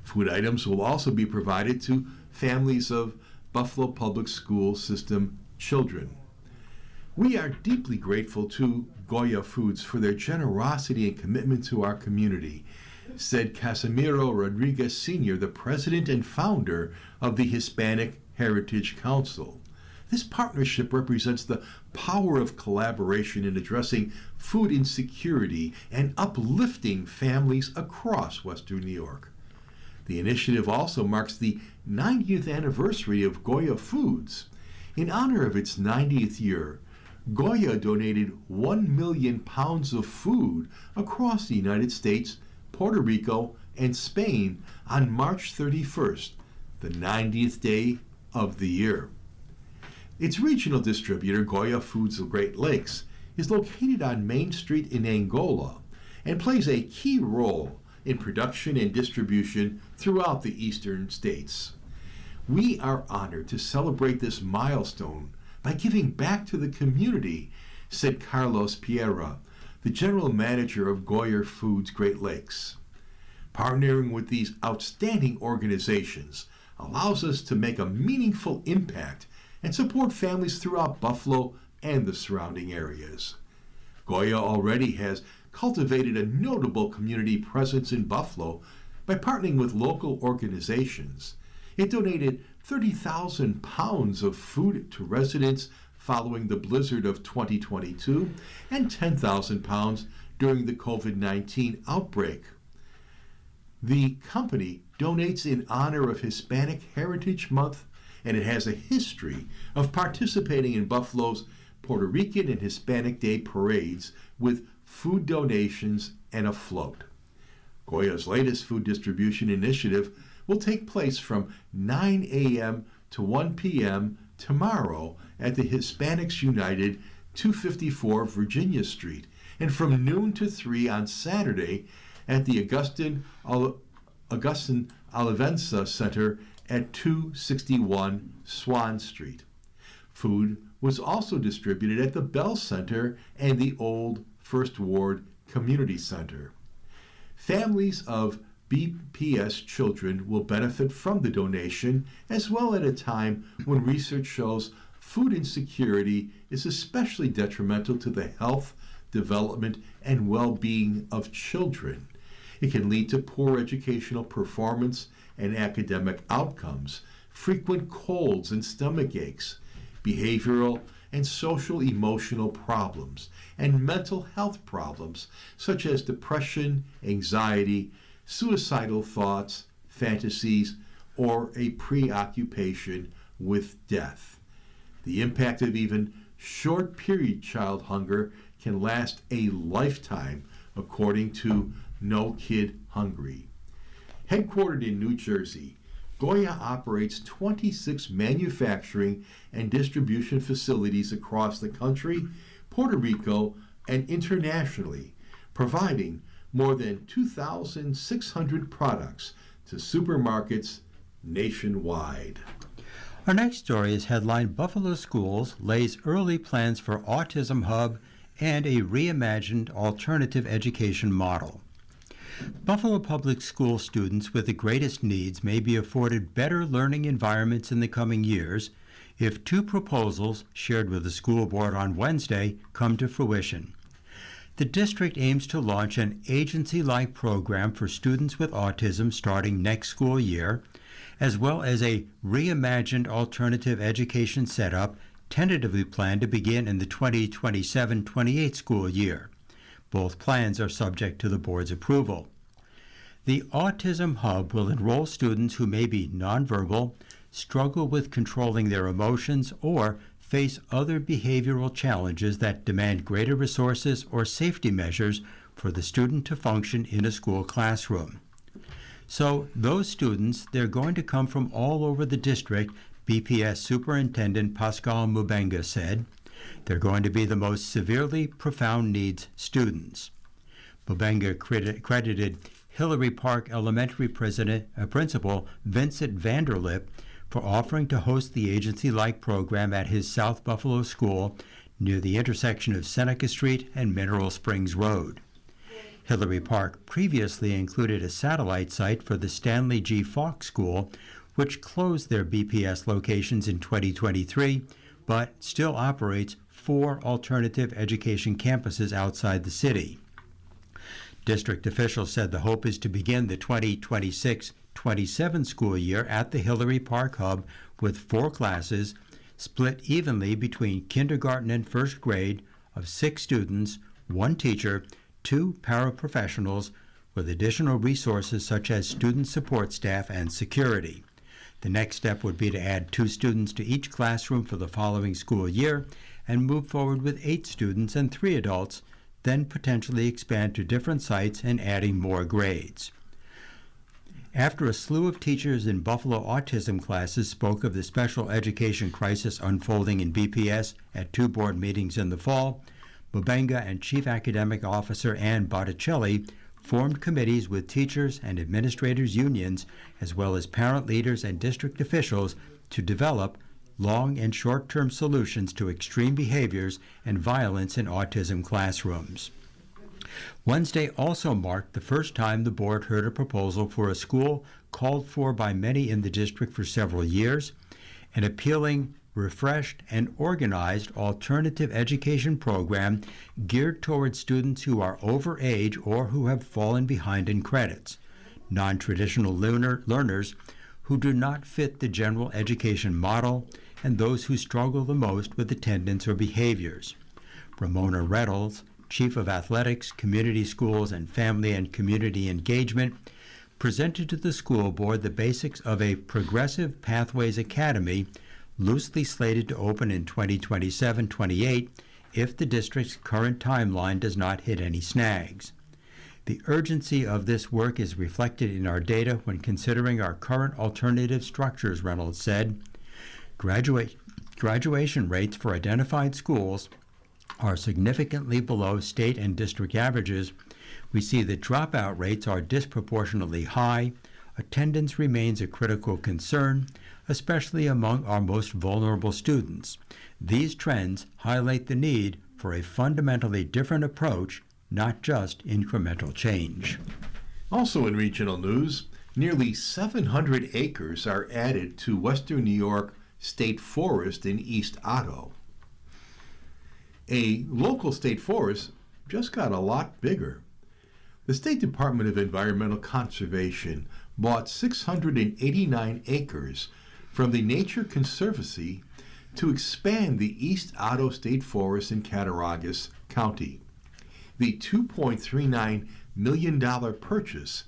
Food items will also be provided to families of Buffalo Public School System children. We are deeply grateful to Goya Foods for their generosity and commitment to our community, said Casimiro Rodriguez Sr., the president and founder of the Hispanic Heritage Council. This partnership represents the power of collaboration in addressing food insecurity and uplifting families across Western New York. The initiative also marks the 90th anniversary of Goya Foods. In honor of its 90th year, Goya donated 1 million pounds of food across the United States, Puerto Rico, and Spain on March 31st, the 90th day of the year. Its regional distributor, Goya Foods of Great Lakes, is located on Main Street in Angola and plays a key role in production and distribution throughout the eastern states. We are honored to celebrate this milestone by giving back to the community, said Carlos Piera, the general manager of Goya Foods Great Lakes. Partnering with these outstanding organizations allows us to make a meaningful impact and support families throughout Buffalo and the surrounding areas. Goya already has cultivated a notable community presence in Buffalo by partnering with local organizations. It donated 30,000 pounds of food to residents following the blizzard of 2022 and 10,000 pounds during the COVID-19 outbreak. The company donates in honor of Hispanic Heritage Month, and it has a history of participating in Buffalo's Puerto Rican and Hispanic Day parades with food donations and a float. Goya's latest food distribution initiative will take place from 9 a.m. to 1 p.m. tomorrow at the Hispanics United, 254 Virginia Street, and from noon to 3 on Saturday at the Augustin Olivenza Center at 261 Swan Street. Food was also distributed at the Bell Center and the Old First Ward Community Center. Families of BPS children will benefit from the donation, as well at a time when research shows food insecurity is especially detrimental to the health, development, and well-being of children. It can lead to poor educational performance and academic outcomes, frequent colds and stomach aches, behavioral and social emotional problems, and mental health problems such as depression, anxiety, suicidal thoughts, fantasies, or a preoccupation with death. The impact of even short-period child hunger can last a lifetime, according to No Kid Hungry. Headquartered in New Jersey, Goya operates 26 manufacturing and distribution facilities across the country, Puerto Rico, and internationally, providing more than 2,600 products to supermarkets nationwide. Our next story is headlined Buffalo Schools Lays Early Plans for Autism Hub and a Reimagined Alternative Education Model. Buffalo Public School students with the greatest needs may be afforded better learning environments in the coming years if two proposals shared with the school board on Wednesday come to fruition. The district aims to launch an agency-like program for students with autism starting next school year, as well as a reimagined alternative education setup tentatively planned to begin in the 2027-28 school year. Both plans are subject to the board's approval. The Autism Hub will enroll students who may be nonverbal, struggle with controlling their emotions, or face other behavioral challenges that demand greater resources or safety measures for the student to function in a school classroom. So those students, they're going to come from all over the district, BPS Superintendent Pascal Mubenga said. They're going to be the most severely profound needs students. Mubenga credited Hillary Park Elementary Principal Vincent Vanderlip for offering to host the agency-like program at his South Buffalo school near the intersection of Seneca Street and Mineral Springs Road. Hillary Park previously included a satellite site for the Stanley G. Falk School, which closed their BPS locations in 2023, but still operates 4 alternative education campuses outside the city. District officials said the hope is to begin the 2026-27 school year at the Hillary Park Hub with 4 classes, split evenly between kindergarten and first grade, of 6 students, 1 teacher, 2 paraprofessionals, with additional resources such as student support staff and security. The next step would be to add 2 students to each classroom for the following school year and move forward with 8 students and 3 adults, then potentially expand to different sites and adding more grades. After a slew of teachers in Buffalo autism classes spoke of the special education crisis unfolding in BPS at 2 board meetings in the fall, Mubenga and Chief Academic Officer Ann Botticelli formed committees with teachers and administrators unions, as well as parent leaders and district officials, to develop long and short-term solutions to extreme behaviors and violence in autism classrooms. Wednesday also marked the first time the board heard a proposal for a school called for by many in the district for several years, an appealing, refreshed, and organized alternative education program geared towards students who are over age or who have fallen behind in credits, non-traditional learners who do not fit the general education model, and those who struggle the most with attendance or behaviors. Ramona Reynolds, Chief of Athletics, Community Schools, and Family and Community Engagement, presented to the school board the basics of a Progressive Pathways Academy, loosely slated to open in 2027-28 if the district's current timeline does not hit any snags. The urgency of this work is reflected in our data when considering our current alternative structures, Reynolds said. Graduation rates for identified schools are significantly below state and district averages. We see that dropout rates are disproportionately high. Attendance remains a critical concern, especially among our most vulnerable students. These trends highlight the need for a fundamentally different approach, not just incremental change. Also in regional news, nearly 700 acres are added to Western New York State Forest in East Otto. A local state forest just got a lot bigger. The State Department of Environmental Conservation bought 689 acres from the Nature Conservancy to expand the East Otto State Forest in Cattaraugus County. The $2.39 million purchase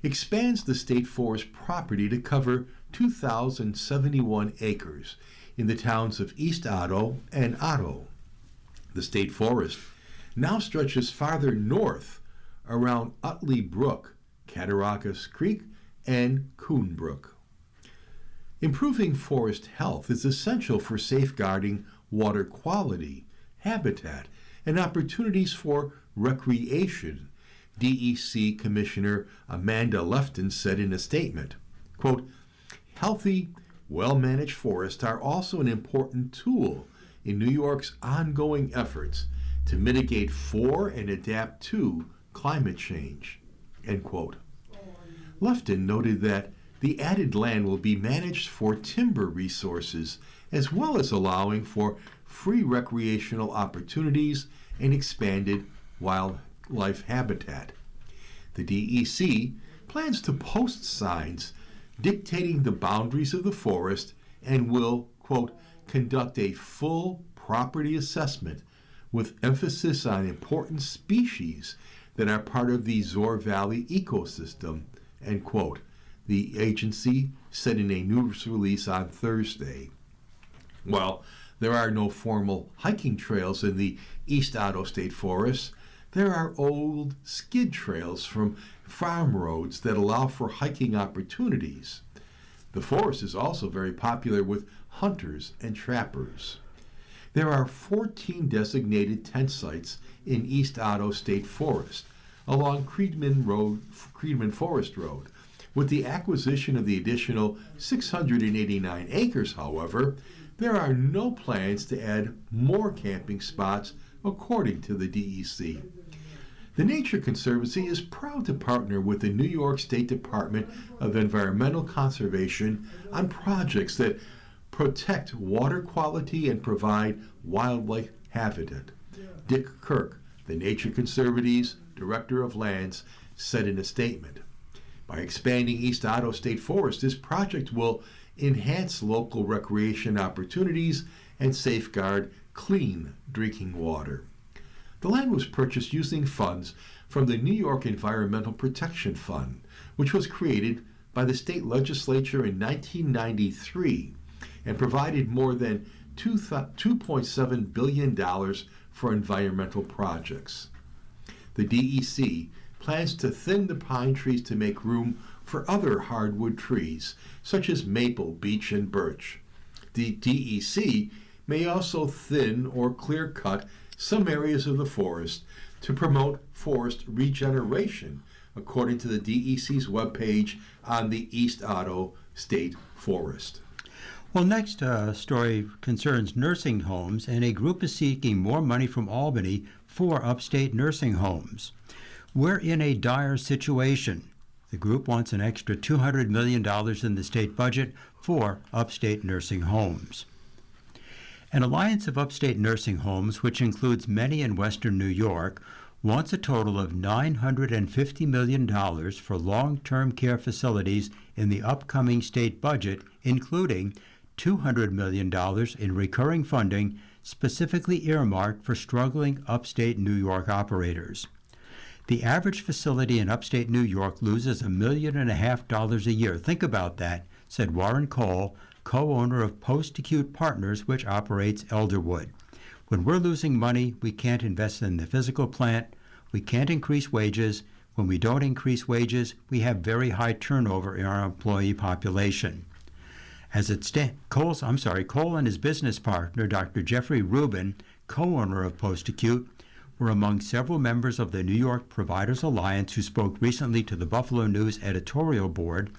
expands the state forest property to cover 2,071 acres in the towns of East Otto and Otto. The state forest now stretches farther north around Utley Brook, Cattaraugus Creek, and Coon Brook. Improving forest health is essential for safeguarding water quality, habitat, and opportunities for recreation, DEC Commissioner Amanda Lefton said in a statement. Quote, "Healthy, well-managed forests are also an important tool in New York's ongoing efforts to mitigate for and adapt to climate change." End quote. Lefton noted that the added land will be managed for timber resources, as well as allowing for free recreational opportunities and expanded wildlife habitat. The DEC plans to post signs dictating the boundaries of the forest and will, quote, conduct a full property assessment with emphasis on important species that are part of the Zoar Valley ecosystem, end quote, the agency said in a news release on Thursday. While there are no formal hiking trails in the East Otto State Forest, there are old skid trails from farm roads that allow for hiking opportunities. The forest is also very popular with hunters and trappers. There are 14 designated tent sites in East Otto State Forest along Creedman Forest Road. With the acquisition of the additional 689 acres, however, there are no plans to add more camping spots, according to the DEC. The Nature Conservancy is proud to partner with the New York State Department of Environmental Conservation on projects that protect water quality and provide wildlife habitat. Dick Kirk, the Nature Conservancy's Director of Lands, said in a statement. By expanding East Otto State Forest, this project will enhance local recreation opportunities and safeguard clean drinking water. The land was purchased using funds from the New York Environmental Protection Fund, which was created by the state legislature in 1993 and provided more than $2.7 billion for environmental projects. The DEC plans to thin the pine trees to make room for other hardwood trees, such as maple, beech, and birch. The DEC may also thin or clear cut some areas of the forest to promote forest regeneration, according to the DEC's webpage on the East Otto State Forest. Well, next story concerns nursing homes, and a group is seeking more money from Albany for upstate nursing homes. We're in a dire situation. The group wants an extra $200 million in the state budget for upstate nursing homes. An alliance of upstate nursing homes, which includes many in western New York, wants a total of $950 million for long-term care facilities in the upcoming state budget, including $200 million in recurring funding specifically earmarked for struggling upstate New York operators. The average facility in upstate New York loses $1.5 million a year. Think about that, said Warren Cole, co-owner of Post-Acute Partners, which operates Elderwood. When we're losing money, we can't invest in the physical plant, we can't increase wages. When we don't increase wages, we have very high turnover in our employee population. Cole and his business partner, Dr. Jeffrey Rubin, co-owner of Post-Acute, were among several members of the New York Providers Alliance who spoke recently to the Buffalo News editorial board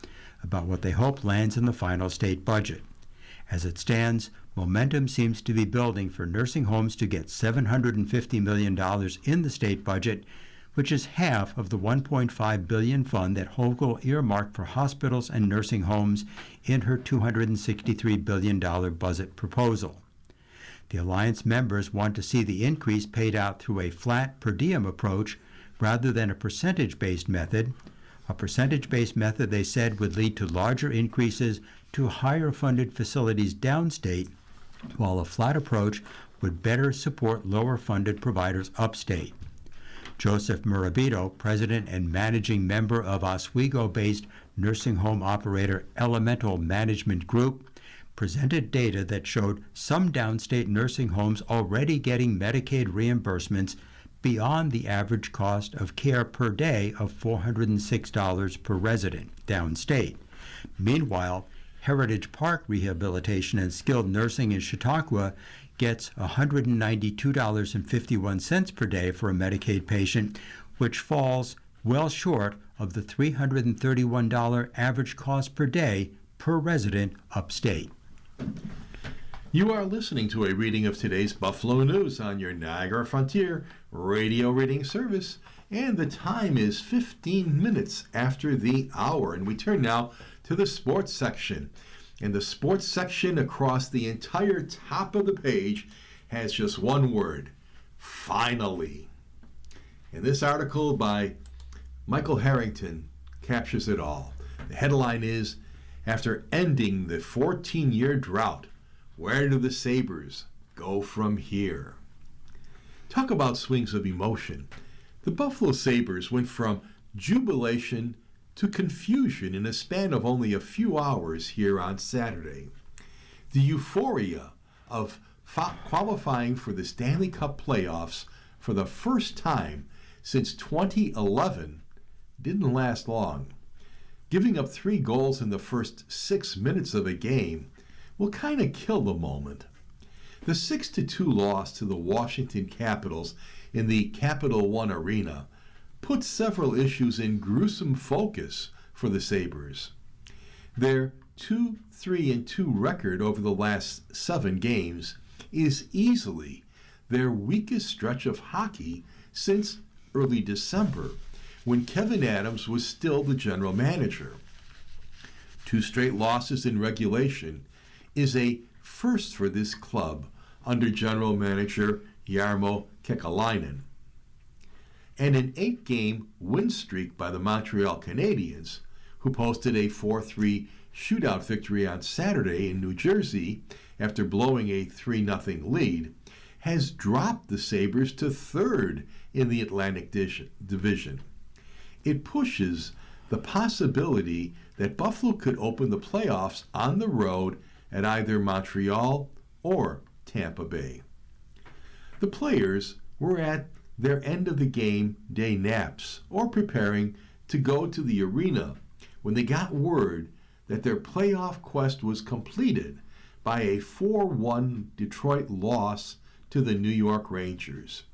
about what they hope lands in the final state budget. As it stands, momentum seems to be building for nursing homes to get $750 million in the state budget, which is half of the $1.5 billion fund that Hochul earmarked for hospitals and nursing homes in her $263 billion budget proposal. The Alliance members want to see the increase paid out through a flat per diem approach rather than a percentage-based method. A percentage-based method, they said, would lead to larger increases to higher-funded facilities downstate, while a flat approach would better support lower-funded providers upstate. Joseph Murabito, president and managing member of Oswego-based nursing home operator Elemental Management Group, presented data that showed some downstate nursing homes already getting Medicaid reimbursements beyond the average cost of care per day of $406 per resident downstate. Meanwhile, Heritage Park Rehabilitation and Skilled Nursing in Chautauqua gets $192.51 per day for a Medicaid patient, which falls well short of the $331 average cost per day per resident upstate. You are listening to a reading of today's Buffalo News on your Niagara Frontier radio reading service, and the time is 15 minutes after the hour, and we turn now to the sports section. And the sports section across the entire top of the page has just one word: finally. And this article by Michael Harrington captures it all. The headline is, after ending the 14-year drought, Where do the Sabres go from here? Talk about swings of emotion. The Buffalo Sabres went from jubilation to confusion in a span of only a few hours here on Saturday. The euphoria of qualifying for the Stanley Cup playoffs for the first time since 2011 didn't last long. Giving up 3 goals in the first 6 minutes of a game will kind of kill the moment. The 6-2 loss to the Washington Capitals in the Capital One Arena put several issues in gruesome focus for the Sabres. Their 2-3-2 record over the last 7 games is easily their weakest stretch of hockey since early December, when Kevyn Adams was still the general manager. 2 straight losses in regulation is a first for this club under general manager Jarmo Kekalainen. And an 8-game win streak by the Montreal Canadiens, who posted a 4-3 shootout victory on Saturday in New Jersey after blowing a 3-0 lead, has dropped the Sabres to 3rd in the Atlantic Division. It pushes the possibility that Buffalo could open the playoffs on the road at either Montreal or Tampa Bay. The players were at their end of the game day naps or preparing to go to the arena when they got word that their playoff quest was completed by a 4-1 Detroit loss to the New York Rangers.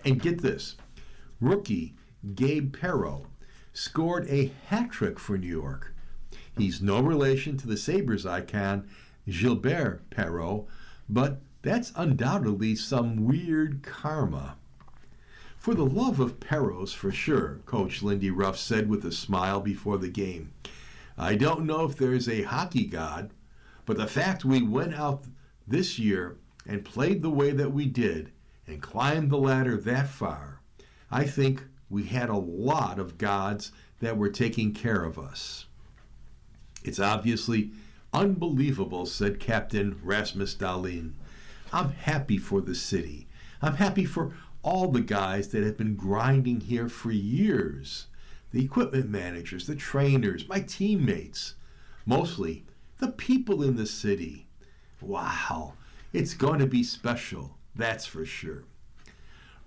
And get this, rookie Gabe Perreault scored a hat trick for New York. He's no relation to the Sabres icon Gilbert Perreault, but that's undoubtedly some weird karma. For the love of Perreault's for sure, Coach Lindy Ruff said with a smile before the game. I don't know if there's a hockey god, but the fact we went out this year and played the way that we did and climbed the ladder that far, I think we had a lot of gods that were taking care of us. It's obviously unbelievable, said Captain Rasmus Dahlin. I'm happy for the city. I'm happy for all the guys that have been grinding here for years. The equipment managers, the trainers, my teammates. Mostly the people in the city. Wow, it's going to be special, that's for sure.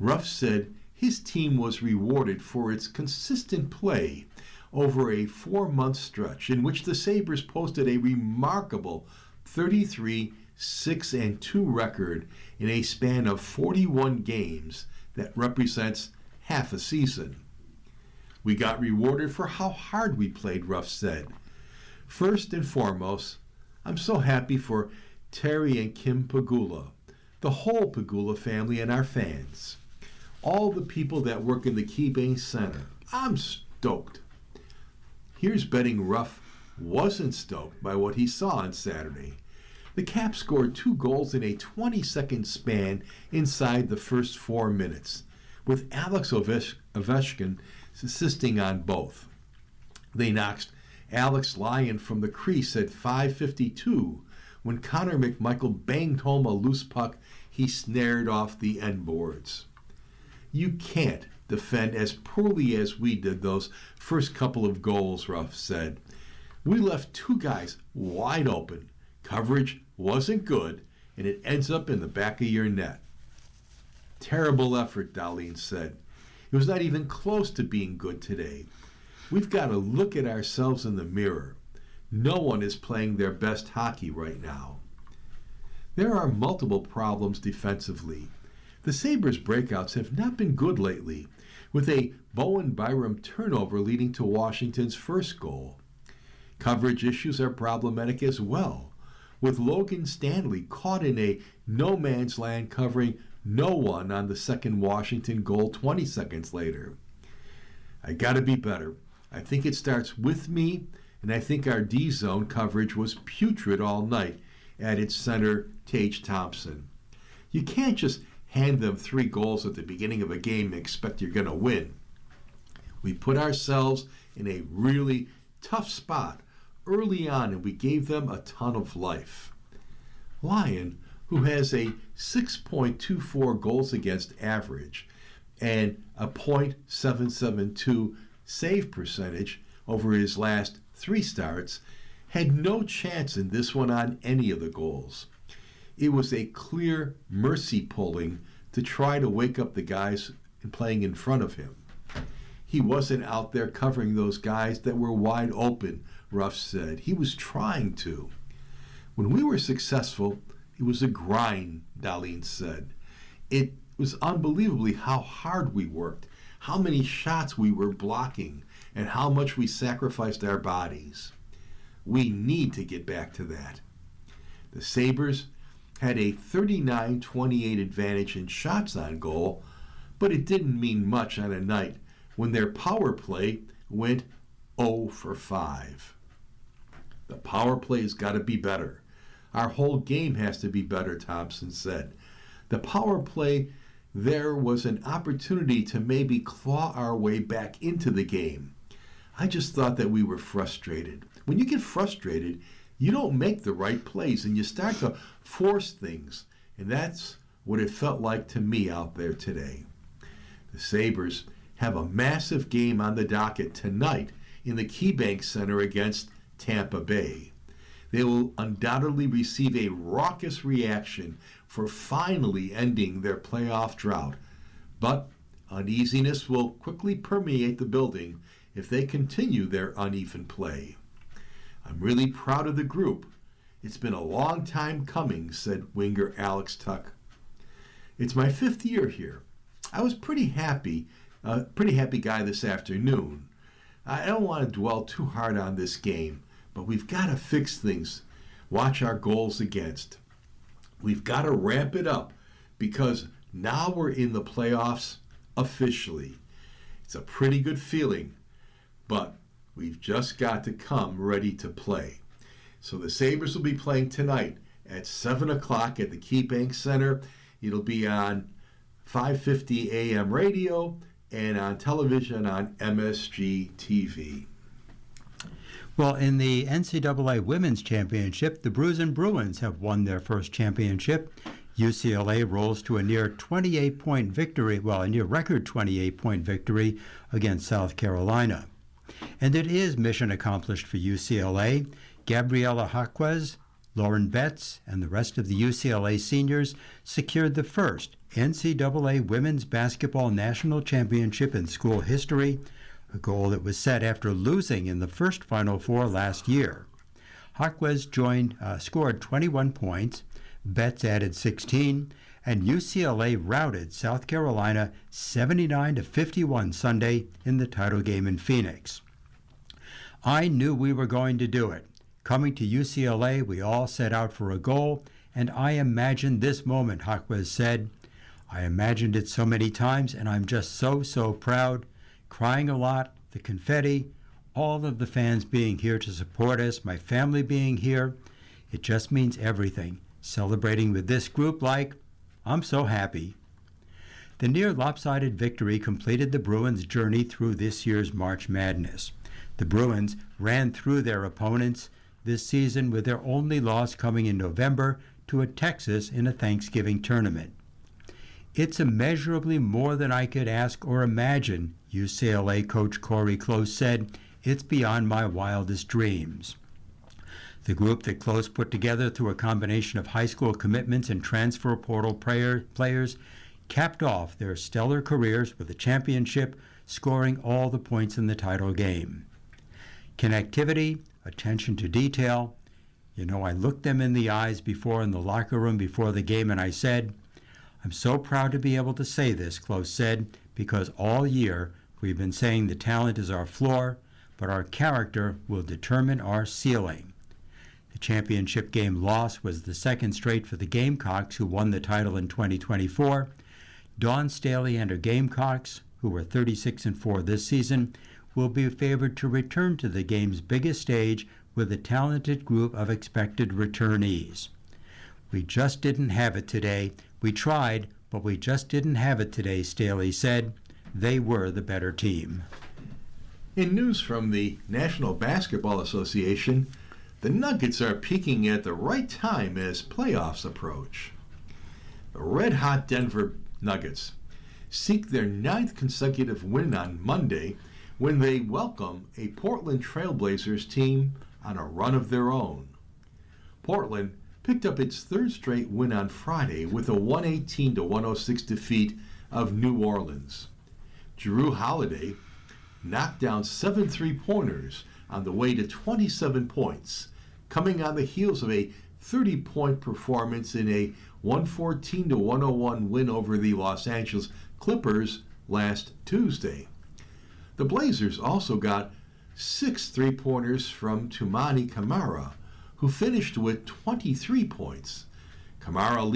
Ruff said his team was rewarded for its consistent play over a 4-month stretch in which the Sabres posted a remarkable 33-6-2 record in a span of 41 games that represents half a season. We got rewarded for how hard we played, Ruff said. First and foremost, I'm so happy for Terry and Kim Pegula, the whole Pegula family and our fans. All the people that work in the KeyBank Center. I'm stoked. Here's betting Ruff wasn't stoked by what he saw on Saturday. The Caps scored 2 goals in a 20-second span inside the first 4 minutes, with Alex Ovechkin assisting on both. They knocked Alex Lyon from the crease at 5:52 when Connor McMichael banged home a loose puck he snared off the end boards. You can't defend as poorly as we did those first couple of goals, Ruff said. We left 2 guys wide open. Coverage wasn't good, and it ends up in the back of your net. Terrible effort, Dahlin said. It was not even close to being good today. We've got to look at ourselves in the mirror. No one is playing their best hockey right now. There are multiple problems defensively. The Sabres' breakouts have not been good lately, with a Bowen Byram turnover leading to Washington's first goal. Coverage issues are problematic as well, with Logan Stanley caught in a no-man's land covering no one on the second Washington goal 20 seconds later. I gotta be better. I think it starts with me, and I think our D-zone coverage was putrid all night, added center Tage Thompson. You can't just hand them 3 goals at the beginning of a game and expect you're gonna win. We put ourselves in a really tough spot early on, and we gave them a ton of life. Lyon, who has a 6.24 goals against average and a .772 save percentage over his last 3 starts, had no chance in this one on any of the goals. It was a clear mercy pulling to try to wake up the guys playing in front of him. He wasn't out there covering those guys that were wide open, Ruff said. He was trying to. When we were successful, it was a grind, Dahlin said. It was unbelievably how hard we worked, how many shots we were blocking, and how much we sacrificed our bodies. We need to get back to that. The Sabres had a 39-28 advantage in shots on goal, but it didn't mean much on a night when their power play went 0 for 5. The power play's got to be better. Our whole game has to be better, Thompson said. The power play, there was an opportunity to maybe claw our way back into the game. I just thought that we were frustrated. When you get frustrated, you don't make the right plays and you start to force things. And that's what it felt like to me out there today. The Sabres have a massive game on the docket tonight in the KeyBank Center against Tampa Bay. They will undoubtedly receive a raucous reaction for finally ending their playoff drought. But uneasiness will quickly permeate the building if they continue their uneven play. I'm really proud of the group. It's been a long time coming, said winger Alex Tuch. It's my 5th year here. I was pretty happy guy this afternoon. I don't want to dwell too hard on this game, but we've got to fix things. Watch our goals against. We've got to ramp it up because now we're in the playoffs officially. It's a pretty good feeling, but we've just got to come ready to play. So the Sabres will be playing tonight at 7 o'clock at the KeyBank Center. It'll be on 5:50 a.m. radio and on television on MSG TV. Well, in the NCAA Women's Championship, the Bruins have won their first championship. UCLA rolls to a near 28-point victory, a near record 28-point victory against South Carolina. And it is mission accomplished for UCLA. Gabriela Jaquez, Lauren Betts, and the rest of the UCLA seniors secured the first NCAA Women's Basketball National Championship in school history, a goal that was set after losing in the first Final Four last year. Jaquez scored 21 points, Betts added 16, and UCLA routed South Carolina 79-51 Sunday in the title game in Phoenix. I knew we were going to do it. Coming to UCLA, we all set out for a goal, and I imagined this moment, Jaquez said. I imagined it so many times, and I'm just so proud. Crying a lot, the confetti, all of the fans being here to support us, my family being here. It just means everything. Celebrating with this group I'm so happy. The near lopsided victory completed the Bruins' journey through this year's March Madness. The Bruins ran through their opponents this season with their only loss coming in November to a Texas in a Thanksgiving tournament. It's immeasurably more than I could ask or imagine, UCLA coach Corey Close said. It's beyond my wildest dreams. The group that Close put together through a combination of high school commitments and transfer portal players capped off their stellar careers with a championship, scoring all the points in the title game. Connectivity, attention to detail. I looked them in the eyes before in the locker room before the game, and I said, I'm so proud to be able to say this, Close said, because all year we've been saying the talent is our floor, but our character will determine our ceiling. The championship game loss was the second straight for the Gamecocks, who won the title in 2024. Dawn Staley and her Gamecocks, who were 36-4 this season, will be favored to return to the game's biggest stage with a talented group of expected returnees. We just didn't have it today. We tried, but we just didn't have it today, Staley said. They were the better team. In news from the National Basketball Association, the Nuggets are peaking at the right time as playoffs approach. The red-hot Denver Nuggets seek their 9th consecutive win on Monday when they welcome a Portland Trailblazers team on a run of their own. Portland picked up its 3rd straight win on Friday with a 118-106 defeat of New Orleans. Jrue Holiday knocked down 7 3-pointers on the way to 27 points, coming on the heels of a 30-point performance in a 114-101 win over the Los Angeles Clippers last Tuesday. The Blazers also got 6 3-pointers from Toumani Camara, who finished with 23 points. Camara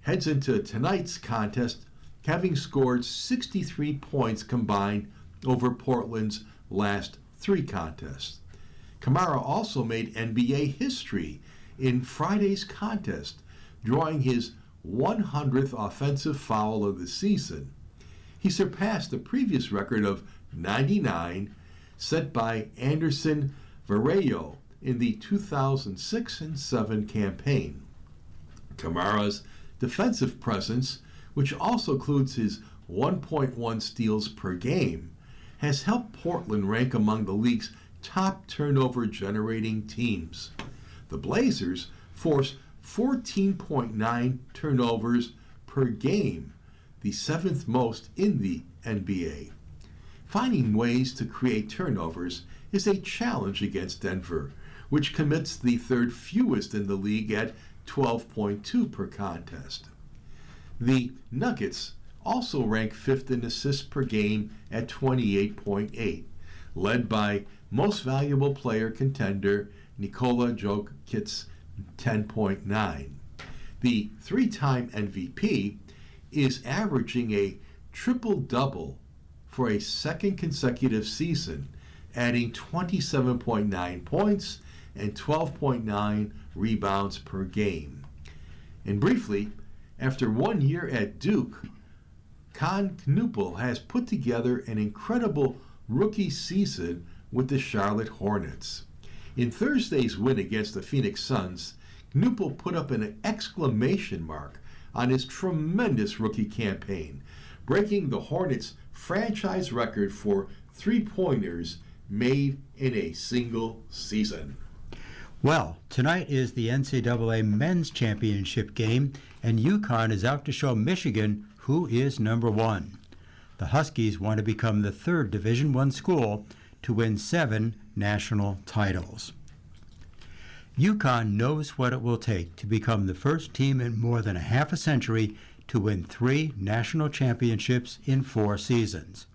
heads into tonight's contest having scored 63 points combined over Portland's last 3 contests. Camara also made NBA history in Friday's contest, drawing his 100th offensive foul of the season. He surpassed the previous record of 99 set by Anderson Varejao in the 2006 and 7 campaign. Camara's defensive presence, which also includes his 1.1 steals per game, has helped Portland rank among the league's top turnover-generating teams. The Blazers force 14.9 turnovers per game, the 7th most in the NBA. Finding ways to create turnovers is a challenge against Denver, which commits the 3rd fewest in the league at 12.2 per contest. The Nuggets also rank 5th in assists per game at 28.8, led by most valuable player contender Nikola Jokic's 10.9. The 3-time MVP is averaging a triple-double for a 2nd consecutive season, adding 27.9 points and 12.9 rebounds per game. And briefly, after 1 year at Duke, Con Knuppel has put together an incredible rookie season with the Charlotte Hornets. In Thursday's win against the Phoenix Suns, Knuppel put up an exclamation mark on his tremendous rookie campaign, breaking the Hornets' franchise record for 3-pointers made in a single season. Well, tonight is the NCAA Men's Championship game, and UConn is out to show Michigan who is number 1. The Huskies want to become the 3rd Division I school to win 7 national titles. UConn knows what it will take to become the first team in more than a half a century to win 3 national championships in 4 seasons.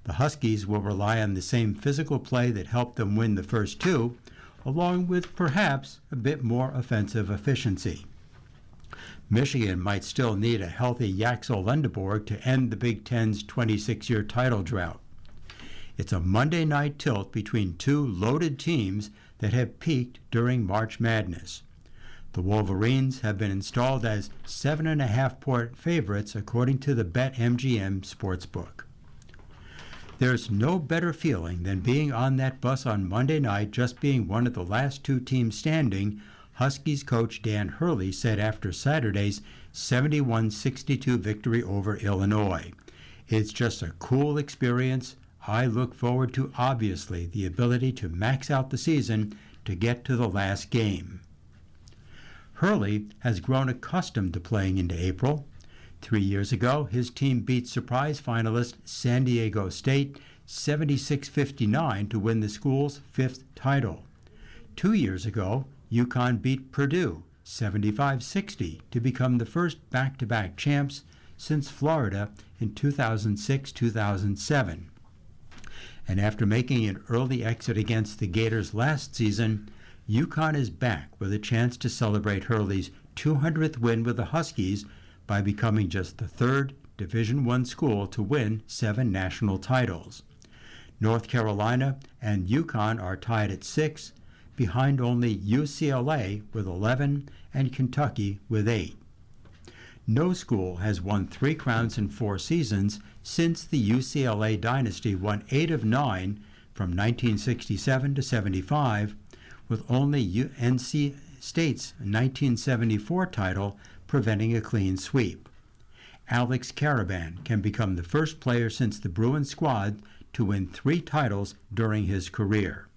The Huskies will rely on the same physical play that helped them win the first 2, along with perhaps a bit more offensive efficiency. Michigan might still need a healthy Yaxel Lendeborg to end the Big Ten's 26-year title drought. It's a Monday night tilt between 2 loaded teams that have peaked during March Madness. The Wolverines have been installed as 7.5-point favorites according to the BetMGM sportsbook. There's no better feeling than being on that bus on Monday night, just being one of the last 2 teams standing, Huskies coach Dan Hurley said after Saturday's 71-62 victory over Illinois. It's just a cool experience. I look forward to, obviously, the ability to max out the season to get to the last game. Hurley has grown accustomed to playing into April. 3 years ago, his team beat surprise finalist San Diego State 76-59 to win the school's 5th title. 2 years ago, UConn beat Purdue 75-60 to become the first back-to-back champs since Florida in 2006-2007. And after making an early exit against the Gators last season, UConn is back with a chance to celebrate Hurley's 200th win with the Huskies by becoming just the 3rd Division I school to win 7 national titles. North Carolina and UConn are tied at 6, behind only UCLA with 11 and Kentucky with 8. No school has won 3 crowns in 4 seasons since the UCLA dynasty won 8 of 9 from 1967 to 75, with only NC State's 1974 title preventing a clean sweep. Alex Caravan can become the first player since the Bruins squad to win 3 titles during his career.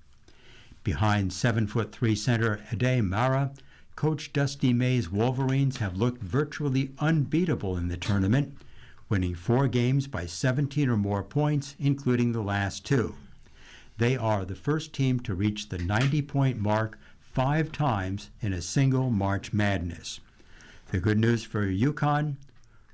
Behind 7'3" center Ade Mara, Coach Dusty May's Wolverines have looked virtually unbeatable in the tournament, winning 4 games by 17 or more points, including the last 2. They are the first team to reach the 90-point mark 5 times in a single March Madness. The good news for UConn,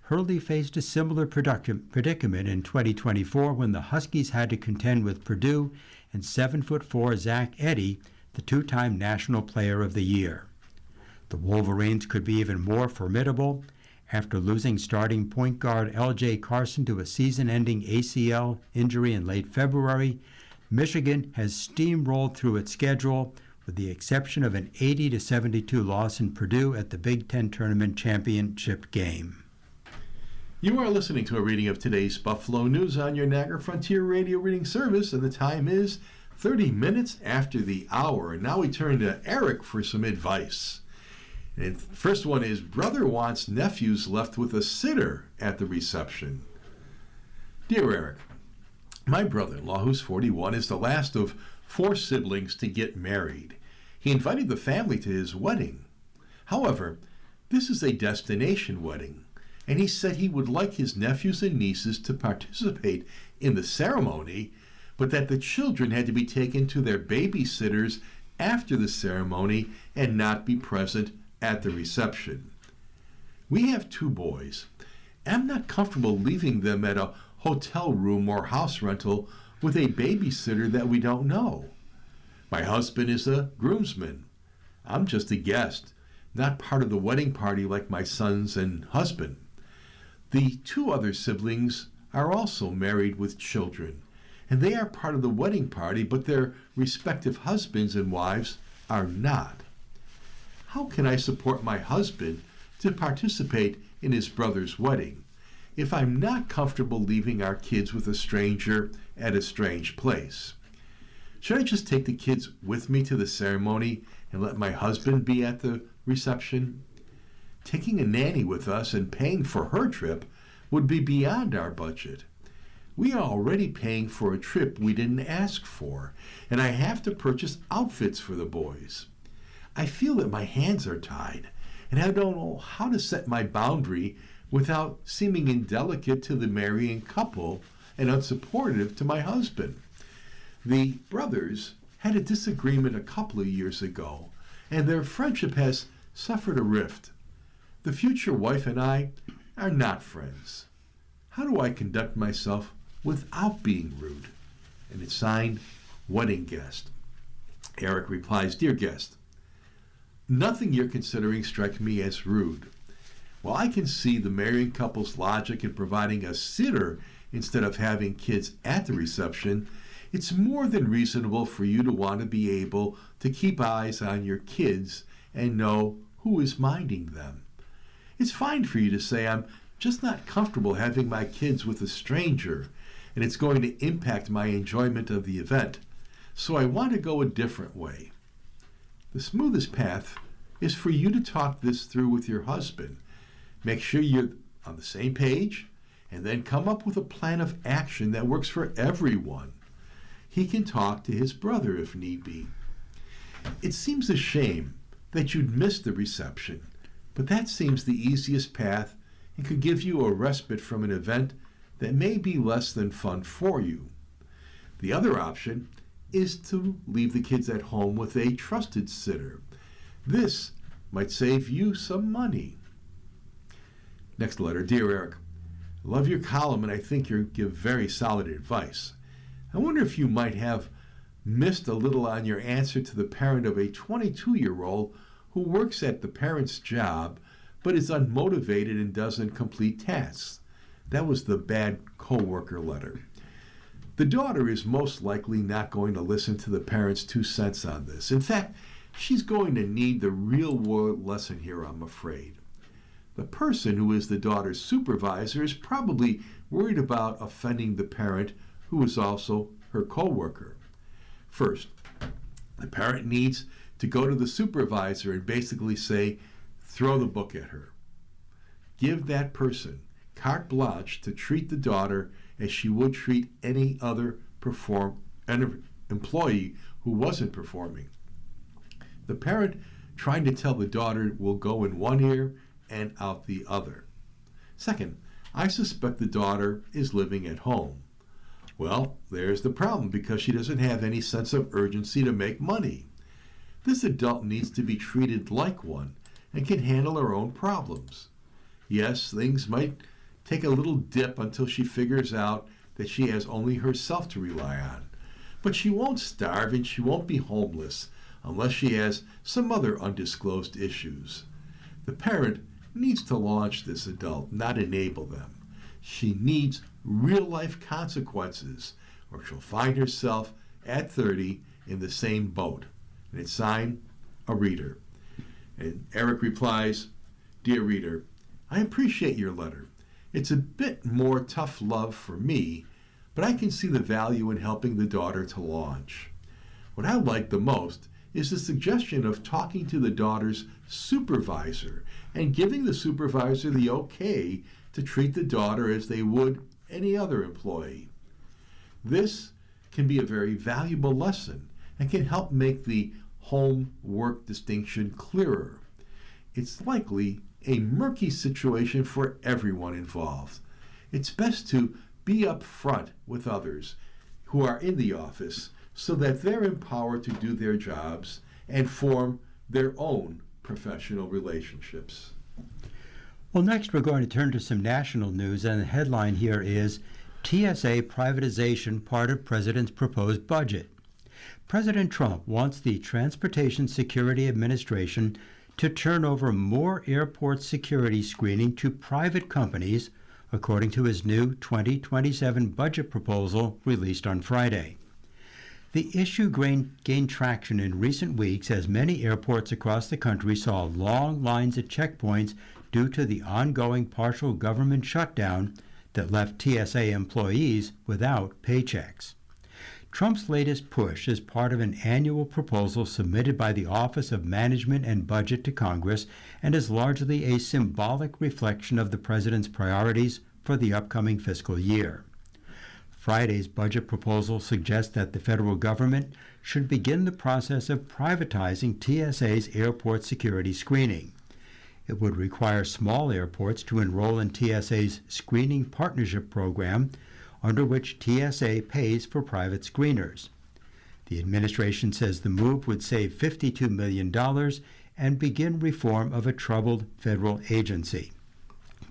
Hurley faced a similar predicament in 2024 when the Huskies had to contend with Purdue and 7'4" Zach Edey, the 2-time National Player of the Year. The Wolverines could be even more formidable. After losing starting point guard L.J. Carson to a season-ending ACL injury in late February, Michigan has steamrolled through its schedule, with the exception of an 80-72 loss in Purdue at the Big Ten Tournament Championship game. You are listening to a reading of today's Buffalo News on your Niagara Frontier Radio Reading Service, and the time is 30 minutes after the hour. And now we turn to Eric for some advice. And the first one is, brother wants nephews left with a sitter at the reception. Dear Eric, my brother-in-law, who's 41, is the last of 4 siblings to get married. He invited the family to his wedding. However, this is a destination wedding, and he said he would like his nephews and nieces to participate in the ceremony, but that the children had to be taken to their babysitters after the ceremony and not be present at the reception. We have 2 boys. I'm not comfortable leaving them at a hotel room or house rental with a babysitter that we don't know. My husband is a groomsman. I'm just a guest, not part of the wedding party like my sons and husband. The 2 other siblings are also married with children, and they are part of the wedding party, but their respective husbands and wives are not. How can I support my husband to participate in his brother's wedding if I'm not comfortable leaving our kids with a stranger at a strange place? Should I just take the kids with me to the ceremony and let my husband be at the reception? Taking a nanny with us and paying for her trip would be beyond our budget. We are already paying for a trip we didn't ask for, and I have to purchase outfits for the boys. I feel that my hands are tied, and I don't know how to set my boundary without seeming indelicate to the marrying couple and unsupportive to my husband. The brothers had a disagreement a couple of years ago, and their friendship has suffered a rift. The future wife and I are not friends. How do I conduct myself without being rude? And it's signed, Wedding Guest. Eric replies, Dear guest, nothing you're considering strikes me as rude. While I can see the marrying couple's logic in providing a sitter instead of having kids at the reception, it's more than reasonable for you to want to be able to keep eyes on your kids and know who is minding them. It's fine for you to say, I'm just not comfortable having my kids with a stranger, and it's going to impact my enjoyment of the event, so I want to go a different way. The smoothest path is for you to talk this through with your husband. Make sure you're on the same page, and then come up with a plan of action that works for everyone. He can talk to his brother if need be. It seems a shame that you'd miss the reception, but that seems the easiest path and could give you a respite from an event that may be less than fun for you. The other option is to leave the kids at home with a trusted sitter. This might save you some money. Next letter. Dear Eric, I love your column and I think you give very solid advice. I wonder if you might have missed a little on your answer to the parent of a 22-year-old who works at the parent's job but is unmotivated and doesn't complete tasks. That was the bad coworker letter. The daughter is most likely not going to listen to the parent's 2 cents on this. In fact, she's going to need the real-world lesson here, I'm afraid. The person who is the daughter's supervisor is probably worried about offending the parent who is also her coworker. First, the parent needs to go to the supervisor and basically say, throw the book at her. Give that person carte blanche to treat the daughter as she would treat any other employee who wasn't performing. The parent trying to tell the daughter will go in one ear and out the other. Second, I suspect the daughter is living at home. Well, there's the problem, because she doesn't have any sense of urgency to make money. This adult needs to be treated like one and can handle her own problems. Yes, things might take a little dip until she figures out that she has only herself to rely on. But she won't starve and she won't be homeless unless she has some other undisclosed issues. The parent needs to launch this adult, not enable them. She needs real-life consequences, or she'll find herself at 30 in the same boat. And it's signed, a reader. And Eric replies, Dear reader, I appreciate your letter. It's a bit more tough love for me, but I can see the value in helping the daughter to launch. What I like the most is the suggestion of talking to the daughter's supervisor and giving the supervisor the okay to treat the daughter as they would any other employee. This can be a very valuable lesson and can help make the home-work distinction clearer. It's likely a murky situation for everyone involved. It's best to be upfront with others who are in the office so that they're empowered to do their jobs and form their own professional relationships. Well, next we're going to turn to some national news, and the headline here is TSA privatization part of President's proposed budget. President Trump wants the Transportation Security Administration to turn over more airport security screening to private companies, according to his new 2027 budget proposal released on Friday. The issue gained traction in recent weeks as many airports across the country saw long lines at checkpoints due to the ongoing partial government shutdown that left TSA employees without paychecks. Trump's latest push is part of an annual proposal submitted by the Office of Management and Budget to Congress and is largely a symbolic reflection of the president's priorities for the upcoming fiscal year. Friday's budget proposal suggests that the federal government should begin the process of privatizing TSA's airport security screening. It would require small airports to enroll in TSA's Screening Partnership Program, under which TSA pays for private screeners. The administration says the move would save $52 million and begin reform of a troubled federal agency.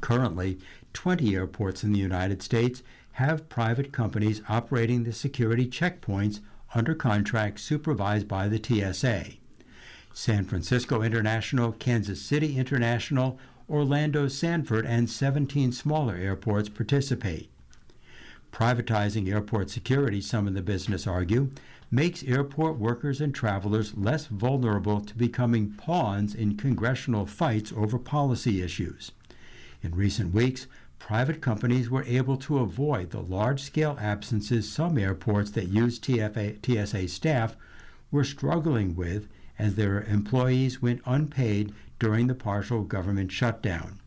Currently, 20 airports in the United States have private companies operating the security checkpoints under contract supervised by the TSA. San Francisco International, Kansas City International, Orlando Sanford, and 17 smaller airports participate. Privatizing airport security, some in the business argue, makes airport workers and travelers less vulnerable to becoming pawns in congressional fights over policy issues. In recent weeks, private companies were able to avoid the large-scale absences some airports that use TSA staff were struggling with as their employees went unpaid during the partial government shutdown.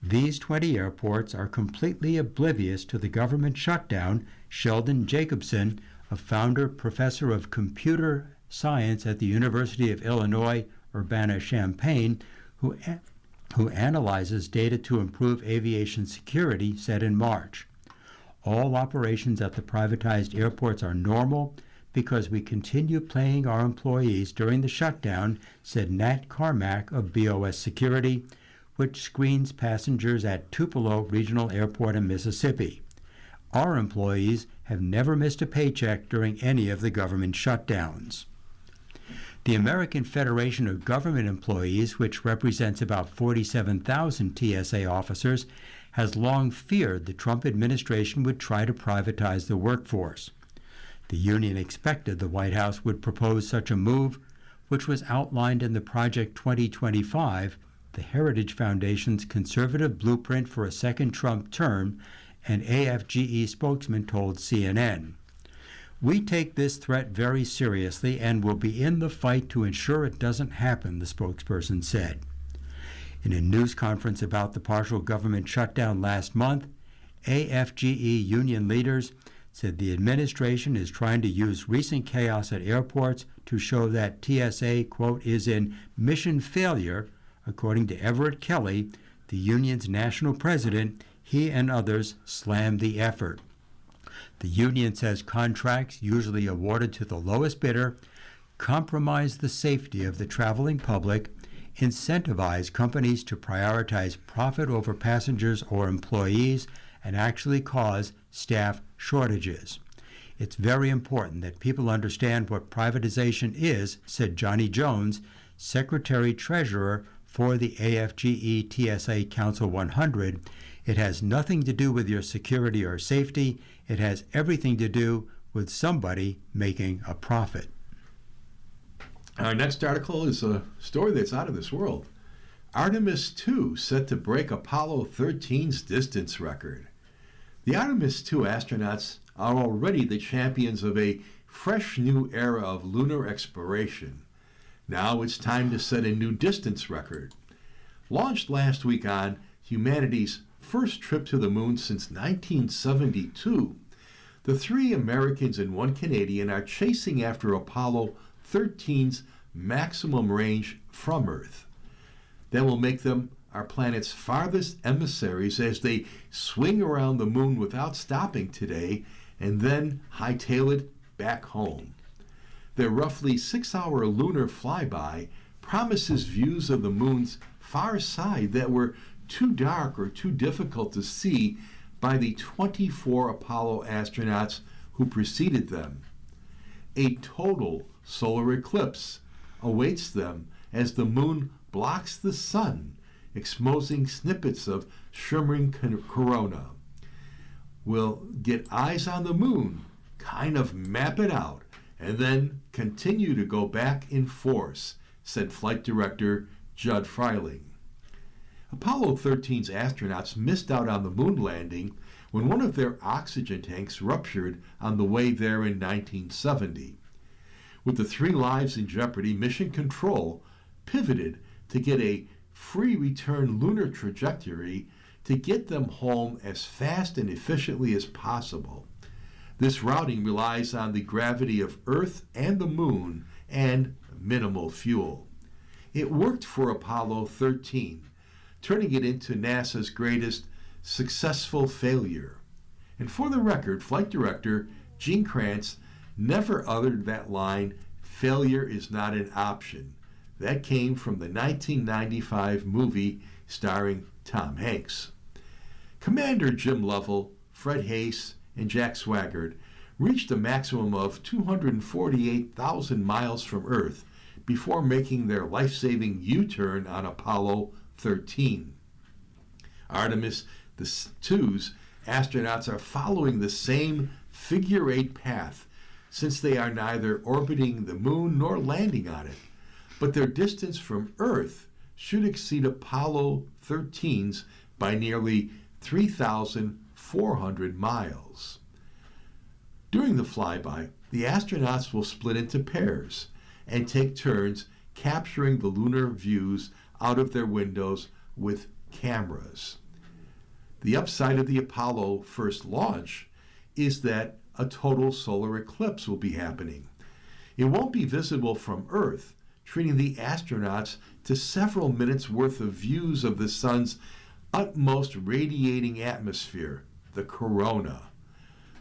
These 20 airports are completely oblivious to the government shutdown. Sheldon Jacobson, a founder professor of computer science at the University of Illinois Urbana-Champaign, who analyzes data to improve aviation security, said in March, "All operations at the privatized airports are normal because we continue paying our employees during the shutdown," said Nat Carmack of BOS Security, which screens passengers at Tupelo Regional Airport in Mississippi. "Our employees have never missed a paycheck during any of the government shutdowns." The American Federation of Government Employees, which represents about 47,000 TSA officers, has long feared the Trump administration would try to privatize the workforce. The union expected the White House would propose such a move, which was outlined in the Project 2025, the Heritage Foundation's conservative blueprint for a second Trump term, an AFGE spokesman told CNN. "We take this threat very seriously and will be in the fight to ensure it doesn't happen," the spokesperson said. In a news conference about the partial government shutdown last month, AFGE union leaders said the administration is trying to use recent chaos at airports to show that TSA, quote, is in mission failure, according to Everett Kelly, the union's national president. He and others slammed the effort. The union says contracts, usually awarded to the lowest bidder, compromise the safety of the traveling public, incentivize companies to prioritize profit over passengers or employees, and actually cause staff shortages. "It's very important that people understand what privatization is," said Johnny Jones, Secretary-Treasurer for the AFGE TSA Council 100. "It has nothing to do with your security or safety. It has everything to do with somebody making a profit." Our next article is a story that's out of this world. Artemis 2 set to break Apollo 13's distance record. The Artemis 2 astronauts are already the champions of a fresh new era of lunar exploration. Now it's time to set a new distance record. Launched last week on humanity's first trip to the moon since 1972, the 3 Americans and 1 Canadian are chasing after Apollo 13's maximum range from Earth. That will make them our planet's farthest emissaries as they swing around the moon without stopping today and then hightail it back home. Their roughly 6-hour lunar flyby promises views of the moon's far side that were too dark or too difficult to see by the 24 Apollo astronauts who preceded them. A total solar eclipse awaits them as the moon blocks the sun, exposing snippets of shimmering corona. We'll get eyes on the moon, kind of map it out, and then continue to go back in force, said Flight Director Judd Freiling. Apollo 13's astronauts missed out on the moon landing when one of their oxygen tanks ruptured on the way there in 1970. With the 3 lives in jeopardy, Mission Control pivoted to get a free return lunar trajectory to get them home as fast and efficiently as possible. This routing relies on the gravity of Earth and the moon and minimal fuel. It worked for Apollo 13, turning it into NASA's greatest successful failure. And for the record, Flight Director Gene Kranz never uttered that line, "Failure is not an option." That came from the 1995 movie starring Tom Hanks. Commander Jim Lovell, Fred Haise, and Jack Swigert reached a maximum of 248,000 miles from Earth before making their life-saving U-turn on Apollo 13. Artemis II's astronauts are following the same figure-8 path since they are neither orbiting the moon nor landing on it, but their distance from Earth should exceed Apollo 13's by nearly 3,400 miles. During the flyby, the astronauts will split into pairs and take turns capturing the lunar views out of their windows with cameras. The upside of the Apollo first launch is that a total solar eclipse will be happening. It won't be visible from Earth, treating the astronauts to several minutes worth of views of the sun's utmost radiating atmosphere, the corona.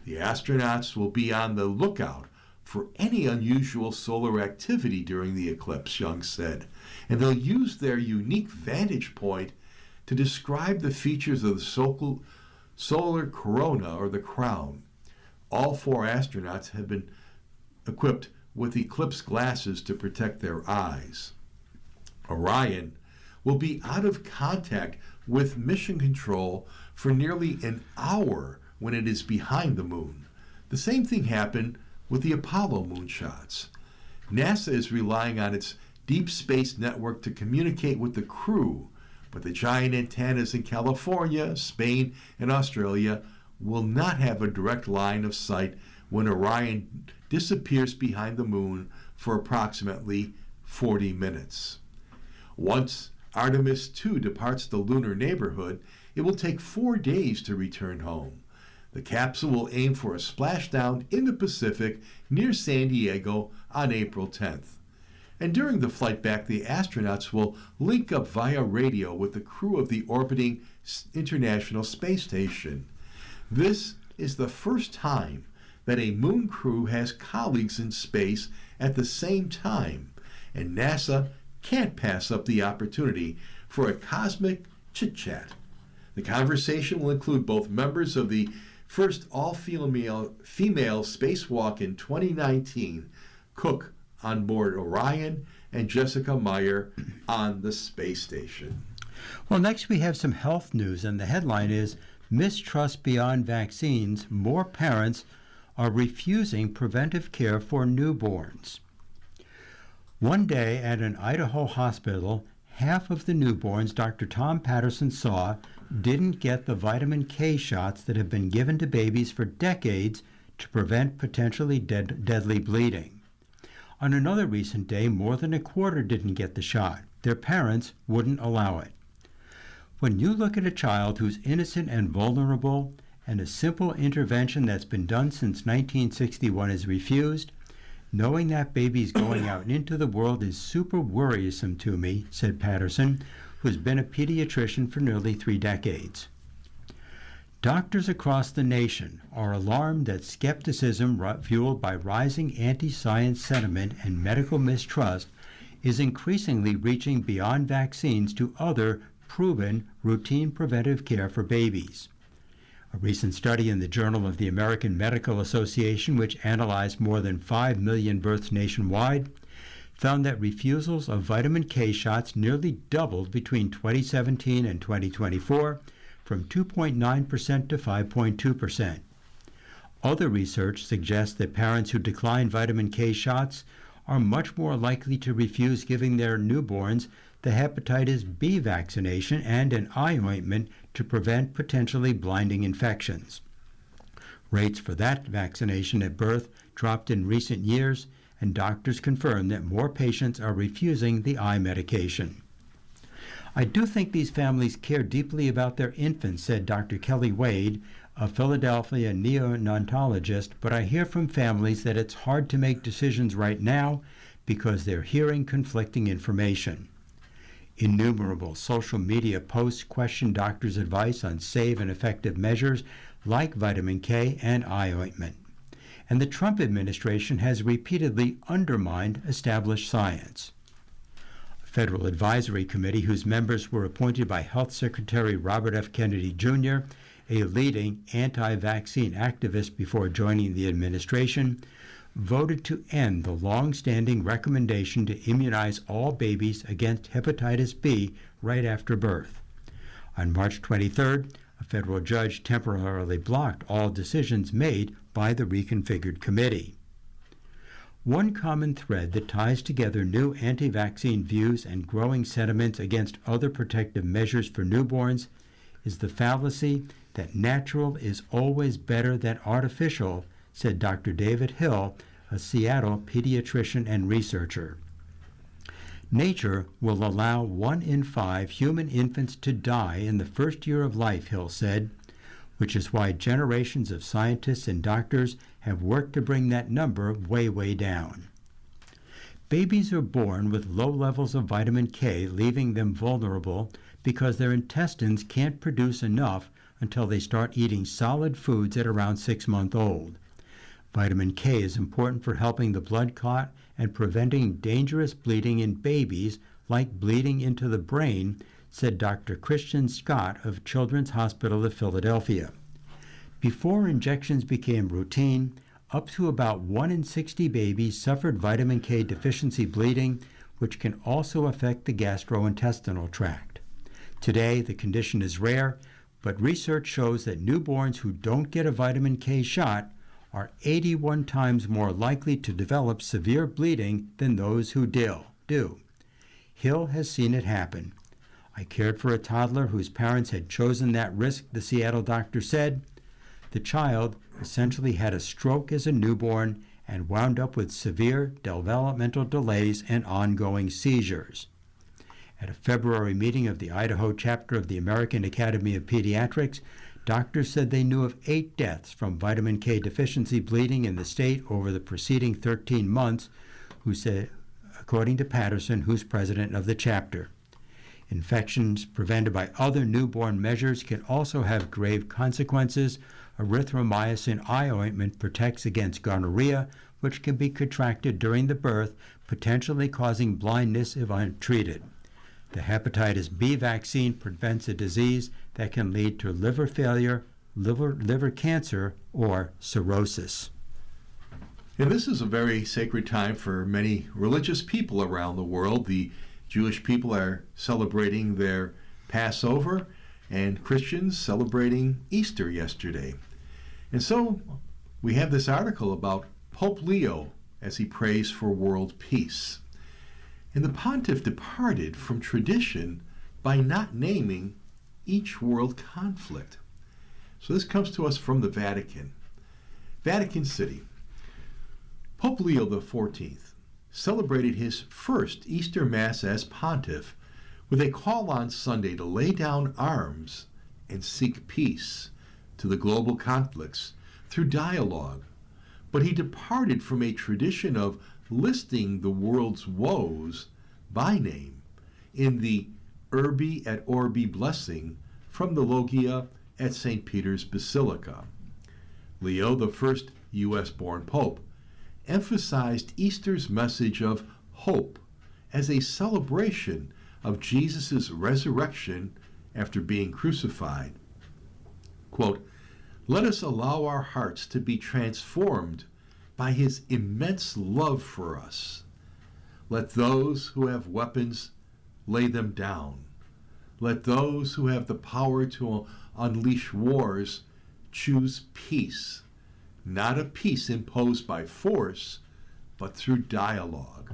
The astronauts will be on the lookout for any unusual solar activity during the eclipse, Young said, and they'll use their unique vantage point to describe the features of the solar corona, or the crown. All 4 astronauts have been equipped with eclipse glasses to protect their eyes. Orion will be out of contact with Mission Control for nearly an hour when it is behind the moon. The same thing happened with the Apollo moonshots. NASA is relying on its deep space network to communicate with the crew, but the giant antennas in California, Spain, and Australia will not have a direct line of sight when Orion disappears behind the moon for approximately 40 minutes. Once Artemis II departs the lunar neighborhood, it will take 4 days to return home. The capsule will aim for a splashdown in the Pacific near San Diego on April 10th. And during the flight back, the astronauts will link up via radio with the crew of the orbiting International Space Station. This is the first time that a moon crew has colleagues in space at the same time, and NASA can't pass up the opportunity for a cosmic chit-chat. The conversation will include both members of the first all-female spacewalk in 2019, Cook on board Orion, and Jessica Meyer on the space station. Well, next we have some health news, and the headline is Mistrust Beyond Vaccines. More parents are refusing preventive care for newborns. One day at an Idaho hospital, half of the newborns Dr. Tom Patterson saw didn't get the vitamin K shots that have been given to babies for decades to prevent potentially deadly bleeding. On another recent day, more than a quarter didn't get the shot. Their parents wouldn't allow it. When you look at a child who's innocent and vulnerable, and a simple intervention that's been done since 1961 is refused, knowing that baby's going out into the world is super worrisome to me, said Patterson, who's been a pediatrician for nearly 3 decades. Doctors across the nation are alarmed that skepticism fueled by rising anti-science sentiment and medical mistrust is increasingly reaching beyond vaccines to other proven routine preventive care for babies. A recent study in the Journal of the American Medical Association, which analyzed more than 5 million births nationwide, found that refusals of vitamin K shots nearly doubled between 2017 and 2024, from 2.9% to 5.2%. Other research suggests that parents who decline vitamin K shots are much more likely to refuse giving their newborns the hepatitis B vaccination and an eye ointment to prevent potentially blinding infections. Rates for that vaccination at birth dropped in recent years, and doctors confirm that more patients are refusing the eye medication. I do think these families care deeply about their infants, said Dr. Kelly Wade, a Philadelphia neonatologist, but I hear from families that it's hard to make decisions right now because they're hearing conflicting information. Innumerable social media posts question doctors' advice on safe and effective measures like vitamin K and eye ointment. And the Trump administration has repeatedly undermined established science. A federal advisory committee whose members were appointed by Health Secretary Robert F. Kennedy Jr., a leading anti-vaccine activist before joining the administration, voted to end the long-standing recommendation to immunize all babies against hepatitis B right after birth. On March 23rd, a federal judge temporarily blocked all decisions made by the reconfigured committee. One common thread that ties together new anti-vaccine views and growing sentiments against other protective measures for newborns is the fallacy that natural is always better than artificial, said Dr. David Hill, a Seattle pediatrician and researcher. Nature will allow 1 in 5 human infants to die in the first year of life, Hill said, which is why generations of scientists and doctors have worked to bring that number way, way down. Babies are born with low levels of vitamin K, leaving them vulnerable because their intestines can't produce enough until they start eating solid foods at around 6 months old. Vitamin K is important for helping the blood clot and preventing dangerous bleeding in babies, like bleeding into the brain, said Dr. Christian Scott of Children's Hospital of Philadelphia. Before injections became routine, up to about 1 in 60 babies suffered vitamin K deficiency bleeding, which can also affect the gastrointestinal tract. Today, the condition is rare, but research shows that newborns who don't get a vitamin K shot are 81 times more likely to develop severe bleeding than those who do. Hill has seen it happen. I cared for a toddler whose parents had chosen that risk, the Seattle doctor said. The child, essentially had a stroke as a newborn and wound up with severe developmental delays and ongoing seizures. At a February meeting of the Idaho chapter of the American Academy of Pediatrics, doctors said they knew of 8 deaths from vitamin K deficiency bleeding in the state over the preceding 13 months, according to Patterson, who's president of the chapter. Infections prevented by other newborn measures can also have grave consequences. Erythromycin eye ointment protects against gonorrhea, which can be contracted during the birth, potentially causing blindness if untreated. The hepatitis B vaccine prevents a disease that can lead to liver failure, liver cancer, or cirrhosis. And this is a very sacred time for many religious people around the world. The Jewish people are celebrating their Passover, and Christians celebrating Easter yesterday. And so we have this article about Pope Leo as he prays for world peace. And the pontiff departed from tradition by not naming each world conflict. So this comes to us from the Vatican. Vatican City. Pope Leo XIV celebrated his first Easter Mass as pontiff with a call on Sunday to lay down arms and seek peace to the global conflicts through dialogue. But he departed from a tradition of listing the world's woes by name in the Urbi et Orbi blessing from the Logia at St. Peter's Basilica. Leo, the first U.S.-born pope, emphasized Easter's message of hope as a celebration of Jesus' resurrection after being crucified. Quote, "Let us allow our hearts to be transformed by his immense love for us. Let those who have weapons lay them down. Let those who have the power to unleash wars choose peace, not a peace imposed by force, but through dialogue,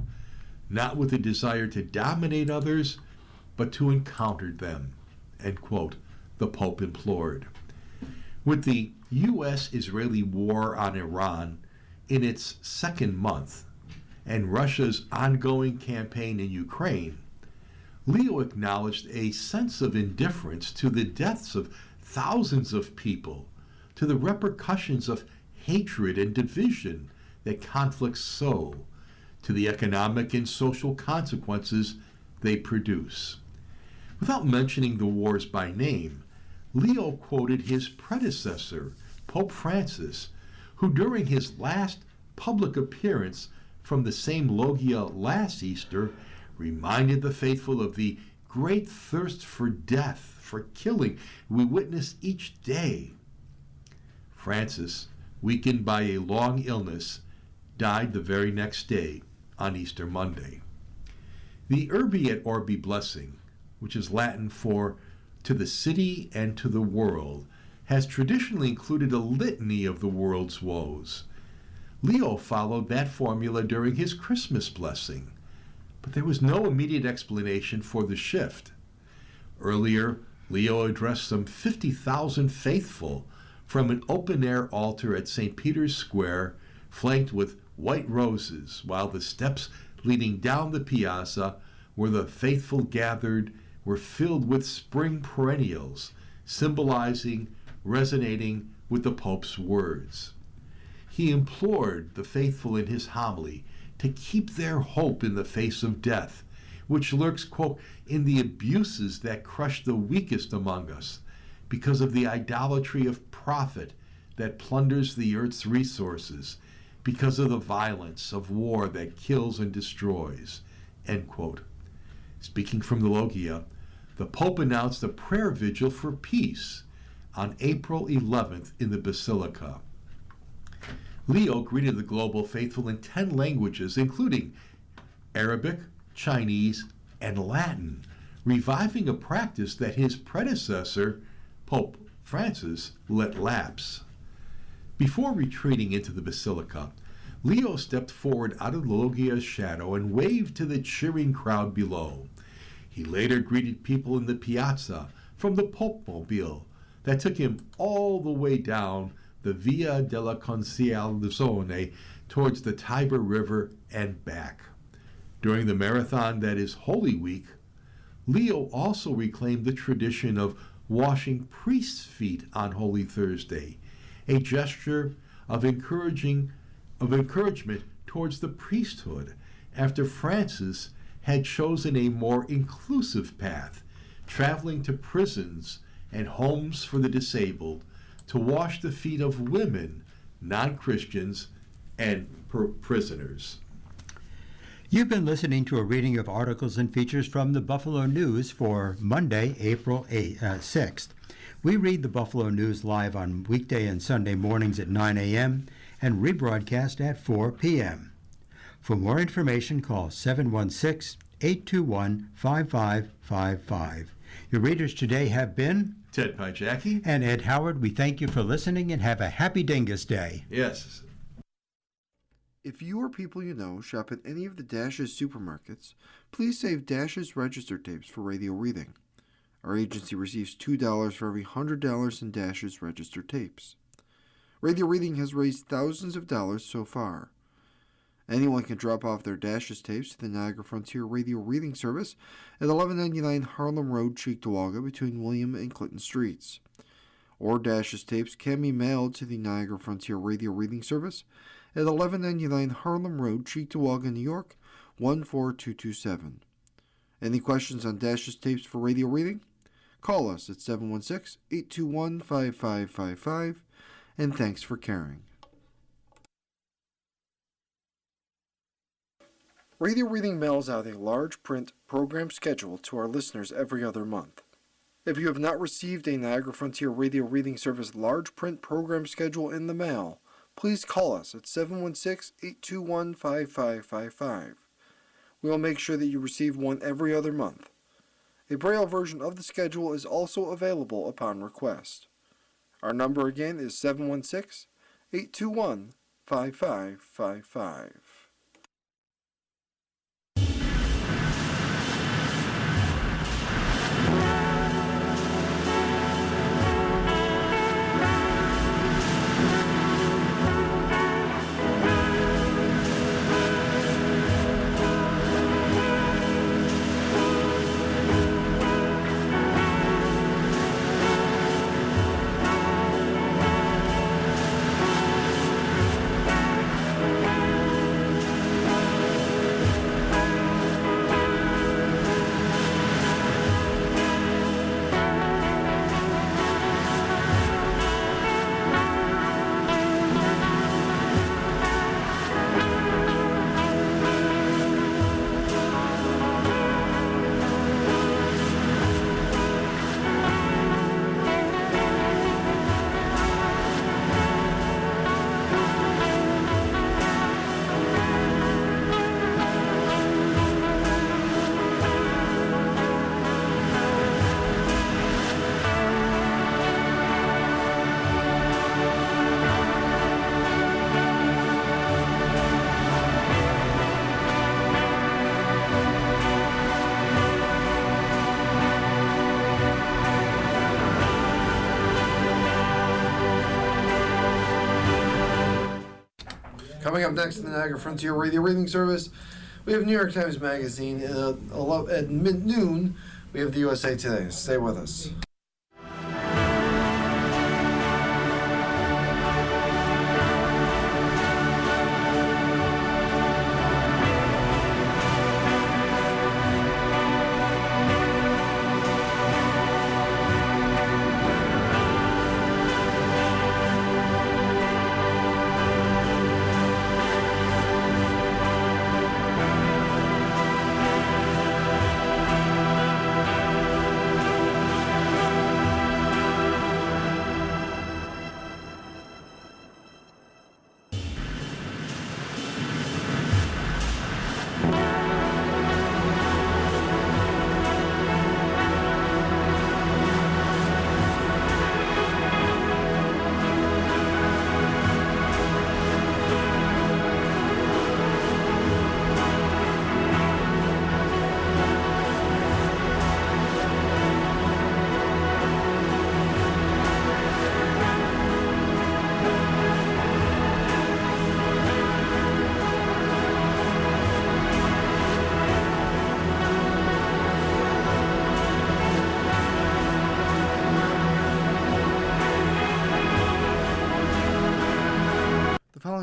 not with a desire to dominate others, but to encounter them," end quote, the Pope implored. With the U.S.-Israeli war on Iran in its second month and Russia's ongoing campaign in Ukraine, Leo acknowledged a sense of indifference to the deaths of thousands of people, to the repercussions of hatred and division that conflicts sow, to the economic and social consequences they produce. Without mentioning the wars by name, Leo quoted his predecessor, Pope Francis, who during his last public appearance from the same Logia last Easter reminded the faithful of the great thirst for death, for killing we witness each day. Francis, weakened by a long illness, died the very next day on Easter Monday. The Urbi et Orbi blessing, which is Latin for to the city and to the world, has traditionally included a litany of the world's woes. Leo followed that formula during his Christmas blessing, but there was no immediate explanation for the shift. Earlier, Leo addressed some 50,000 faithful from an open-air altar at St. Peter's Square, flanked with white roses, while the steps leading down the piazza where the faithful gathered were filled with spring perennials, symbolizing, resonating with the Pope's words. He implored the faithful in his homily to keep their hope in the face of death, which lurks, quote, in the abuses that crush the weakest among us, because of the idolatry of profit that plunders the earth's resources, because of the violence of war that kills and destroys, end quote. Speaking from the Logia, the Pope announced a prayer vigil for peace on April 11th in the Basilica. Leo greeted the global faithful in 10 languages, including Arabic, Chinese, and Latin, reviving a practice that his predecessor, Pope Francis, let lapse. Before retreating into the Basilica, Leo stepped forward out of the Logia's shadow and waved to the cheering crowd below. He later greeted people in the piazza from the Pope-mobile that took him all the way down the Via della Conciliazione towards the Tiber River and back. During the marathon that is Holy Week, Leo also reclaimed the tradition of washing priests' feet on Holy Thursday, a gesture of encouragement towards the priesthood after Francis had chosen a more inclusive path, traveling to prisons and homes for the disabled to wash the feet of women, non-Christians, and prisoners. You've been listening to a reading of articles and features from the Buffalo News for Monday, April 6th. We read the Buffalo News live on weekday and Sunday mornings at 9 a.m. and rebroadcast at 4 p.m. For more information, call 716-821-5555. Your readers today have been Ted Pajacki and Ed Howard. We thank you for listening and have a happy Dingus Day. Yes. If you or people you know shop at any of the Dash's supermarkets, please save Dash's register tapes for radio reading. Our agency receives $2 for every $100 in Dash's register tapes. Radio reading has raised thousands of dollars so far. Anyone can drop off their Dash's tapes to the Niagara Frontier Radio Reading Service at 1199 Harlem Road, Cheektowaga, between William and Clinton Streets. Or Dash's tapes can be mailed to the Niagara Frontier Radio Reading Service at 1199 Harlem Road, Cheektowaga, New York, 14227. Any questions on Dash's tapes for radio reading? Call us at 716-821-5555, and thanks for caring. Radio Reading mails out a large print program schedule to our listeners every other month. If you have not received a Niagara Frontier Radio Reading Service large print program schedule in the mail, please call us at 716-821-5555. We will make sure that you receive one every other month. A Braille version of the schedule is also available upon request. Our number again is 716-821-5555. Coming up next in the Niagara Frontier Radio Reading Service, we have New York Times Magazine. At mid-noon, we have the USA Today. Stay with us.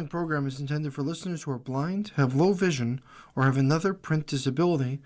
following program is intended for listeners who are blind, have low vision, or have another print disability